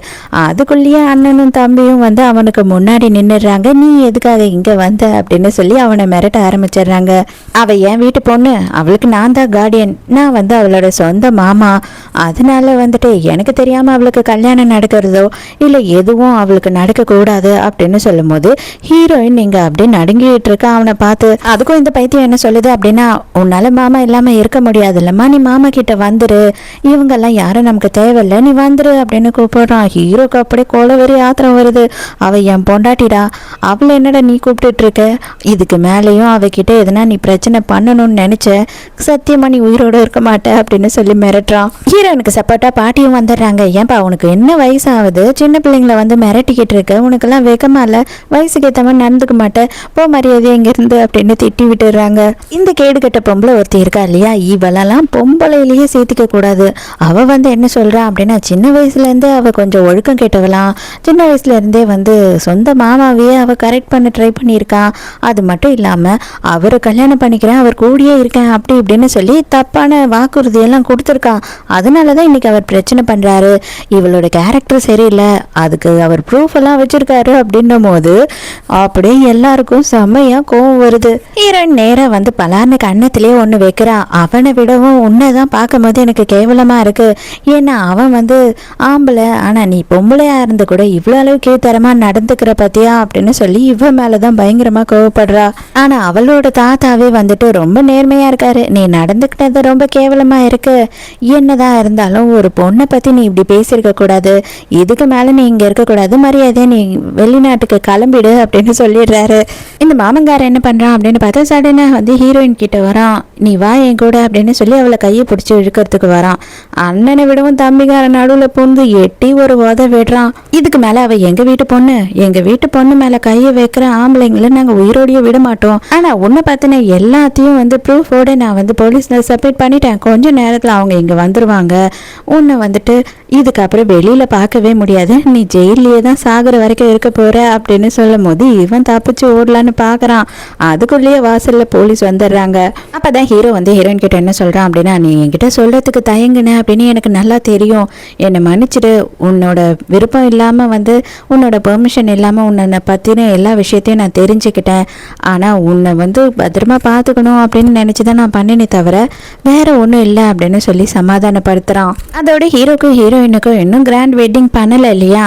அதுக்குள்ளேயே அண்ணனும் தம்பியும் வந்து அவனுக்கு முன்னாடி நின்றுடுறாங்க. நீ எதுக்காக இங்கே வந்த அப்படின்னு சொல்லி அவனை மிரட்ட ஆரம்பிச்சிடுறாங்க. அவள் என் வீட்டு பொண்ணு, அவளுக்கு நான் தான் கார்டியன், நான் வந்து அவளோட சொந்த மாமா, அதனால வந்துட்டு எனக்கு தெரியாமல் அவளுக்கு கல்யாணம் நடக்கிறதோ இல்லை எதுவும் அவளுக்கு நடக்கக்கூடாது அப்படின்னு சொல்லும் போது ஹீரோயின் இங்கே அப்படியே நடுங்கிட்டு இருக்கா அவனை பார்த்து. அதுக்கும் இந்த பைத்தியம் என்ன சொல்லுது அப்படின்னா, உன்னால மாமா இல்லாமல் இருக்க முடியாது இல்லம்மா, நீ மாமா கிட்ட வந்துரு, இவங்கெல்லாம் யாரும் நமக்கு தேவையில்லை, நீ வந்துரு அப்படின்னு கூப்பிடுறான். ஹீரோக்கு அப்படியே கோலவெறி ஆத்திரம் வருது. அவள் என் பொண்டாட்டிடா, அவளை என்னடா நீ கூப்பிட்டுட்டு இருக்க, இதுக்கு மேலேயும் அவகிட்ட எதனா நீ பிரச்சனை பண்ணணும்னு நினைச்ச சத்தியமா நீ உயிரோட இருக்க மாட்டே அப்படின்னு சொல்லி மிரட்டுறான். ஹீரோனுக்கு சப்போர்ட்டா பாட்டியும் வந்துடுறாங்க. ஏன்பா உனக்கு என்ன வயசாகுது, சின்ன பிள்ளைங்களை வந்து மிரட்டிக்கிட்டு இருக்க, உனக்கெல்லாம் வெக்கமா இல்லை, வயசுக்கு ஏற்ற மாதிரி நடந்துக்க மாட்டேன், போ மரியாதை இங்கிருந்து அப்படின்னு திட்டி விட்டுடுறாங்க. இந்த கேடு கட்ட பொம்பளை ஒருத்தி இருக்கா இல்லையா, இவளெல்லாம் பொம்பளையிலேயே சேர்த்துக்க கூடாது. அவ வந்து என்ன சொல்றா அப்படின்னா, சின்ன வயசுல இருந்தே அவ கொஞ்சம் ஒழுக்கம் கேட்டவலாம், சின்ன வயசுல இருந்தே வந்து சொந்த மாமாவையே அவ கரெக்ட் பண்ண ட்ரை பண்ணியிருக்கான், அது மட்டும் இல்லாம அவரை கல்யாணம் பண்ணிக்கிறேன், அவர் கூடியே இருக்கேன் அப்படி இப்படின்னு சொல்லி தப்பான வாக்குறுதி எல்லாம் கொடுத்துருக்கான். அதனாலதான் இன்னைக்கு அவர் பிரச்சனை பண்றாரு. இவளோட கேரக்டர் சரியில்லை, அதுக்கு அவர் ப்ரூஃப் எல்லாம் வச்சிருக்காரு அப்படின்னும் போது அப்படியே எல்லாருக்கும் செம்மையா கோவம் வருது. ஹீரோயின் நேரா வந்து பலார்னு கண்ணத்திலே ஒன்று வைக்கிறான். அவனை விடவும் உன்னைதான் பார்க்கும்போது எனக்கு கேவலமா இருக்கு, ஏன்னா அவன் வந்து ஆம்பளை, ஆனா நீ பொம்பளையா இருந்து கூட இவ்வளோ அளவு கீழ்த்தரமா நடந்துக்கிற பத்தியா அப்படின்னு சொல்லி இவன் மேலதான் பயங்கரமா கோவப்படுறா. ஆனா அவளோட தாத்தாவே வந்துட்டு ரொம்ப நேர்மையா இருக்காரு, நீ நடந்துக்கிட்டது ரொம்ப கேவலமா இருக்கு, என்னதான் இருந்தாலும் ஒரு பொண்ணை பத்தி நீ இப்படி பேசியிருக்க கூடாது, இதுக்கு மேல நீ இங்க இருக்கக்கூடாது, மரியாதை நீ வெளிநாட்டுக்கு கிளம்பிடு அப்படின்னு சொல்லிடுறாரு. இந்த மாமங்காரன் என்ன பண்றான் அப்படின்னு பார்த்தா சடனா வந்து ஹீரோயின் கிட்ட வரான். நீ வா என் கூட அப்படின்னு சொல்லி அவளை கையை பிடிச்சி இழுக்கிறதுக்கு வரான். அண்ணனை விடவும் தம்பிக்காரன் நடுவில் பூந்து எட்டி ஒரு உத விடுறான். இதுக்கு மேல அவ எங்க வீட்டு பொண்ணு மேல கையை வைக்கிற ஆம்பளைங்களை நாங்க உயிரோடையே விட மாட்டோம். ஆனா உன்னை பத்தின எல்லாத்தையும் வந்து ப்ரூஃபோட நான் வந்து போலீஸ்ல சப்மிட் பண்ணிட்டேன், கொஞ்ச நேரத்துல அவங்க இங்க வந்துருவாங்க, உன்னை வந்துட்டு இதுக்கப்புறம் வெளியில பார்க்கவே முடியாது, நீ ஜெயிலே தான் சாகுற வரைக்கும் இருக்க போற அப்படின்னு சொல்லும் போது இவன் தப்பிச்சு ஓடலான்னு பாக்குறான். அதுக்குள்ளேயே வாசல்ல போலீஸ் வந்துடுறாங்க. அப்பதான் ஹீரோ வந்து ஹீரோயின் கிட்ட என்ன சொல்றான் அப்படின்னா, நீ என்கிட்ட சொல்றதுக்கு தயங்குன அப்படின்னு எனக்கு நல்லா தெரியும், என்னை மன்னிச்சிடு, உன்னோட விருப்பம் இல்லாம வந்து உன்னோட பெர்மிஷன் இல்லாம உன்னை பத்தின எல்லா விஷயத்தையும் நான் தெரிஞ்சுக்கிட்டேன், ஆனா உன்னை வந்து பத்திரமா பார்த்துக்கணும் அப்படின்னு நினைச்சுதான் நான் பண்ணினே தவிர வேற ஒன்றும் இல்லை அப்படின்னு சொல்லி சமாதானப்படுத்துறான். அதோட ஹீரோக்கும் ஹீரோயினுக்கும் இன்னும் கிராண்ட் வெட்டிங் பண்ணல இல்லையா,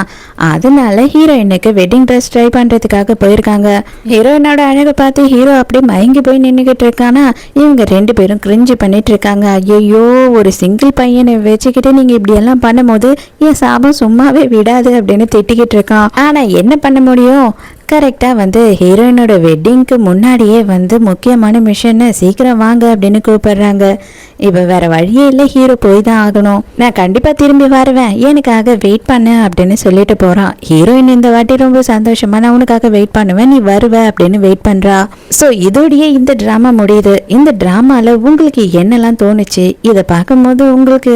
அதனால ஹீரோயினுக்கு வெட்டிங் ட்ரெஸ் ட்ரை பண்றதுக்காக போயிருக்காங்க. ஹீரோயினோட அழகை பார்த்து ஹீரோ அப்படியே மயங்கி போய் நின்றுகிட்டு இருக்கானா, இவங்க ரெண்டு பேரும் கிரிஞ்சு பண்ணிட்டு இருக்காங்க. ஐயோ, ஒரு சிங்கிள் பையனை வச்சுக்கிட்டு நீங்க இப்படி எல்லாம் பண்ணும்போது என் சாபம் சும்மாவே விடாது அப்படின்னு திட்டிக்கிட்டு இருக்கான். ஆனா என்ன பண்ண முடியும், கரெக்டாக வந்து ஹீரோயினோட வெட்டிங்க்கு முன்னாடியே வந்து முக்கியமான மிஷனை சீக்கிரம் வாங்க அப்படின்னு கூப்பிடுறாங்க. இப்போ வேற வழியே இல்லை, ஹீரோ போய் தான் ஆகணும், நான் கண்டிப்பாக திரும்பி வருவேன், எனக்காக வெயிட் பண்ண அப்படின்னு சொல்லிட்டு போகிறான். ஹீரோயின் இந்த வாட்டி ரொம்ப சந்தோஷமா நான் உனக்காக வெயிட் பண்ணுவேன், நீ வருவ அப்படின்னு வெயிட் பண்ணுறா. ஸோ இதோடையே இந்த ட்ராமா முடியுது. இந்த ட்ராமாவில் உங்களுக்கு என்னெல்லாம் தோணுச்சு, இதை பார்க்கும்போது உங்களுக்கு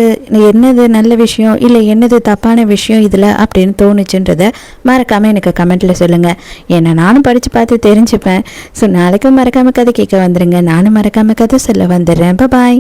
என்னது நல்ல விஷயம் இல்லை என்னது தப்பான விஷயம் இதில் அப்படின்னு தோணுச்சுன்றதை மறக்காமல் எனக்கு கமெண்ட்டில் சொல்லுங்கள். ஏன்னா நானும் படித்து பார்த்து தெரிஞ்சுப்பேன். ஸோ நாளைக்கும் மறக்காமல் கதை கேட்க வந்துடுங்க, நானும் மறக்காமல் கதை சொல்ல வந்துடுறேன். பாய்.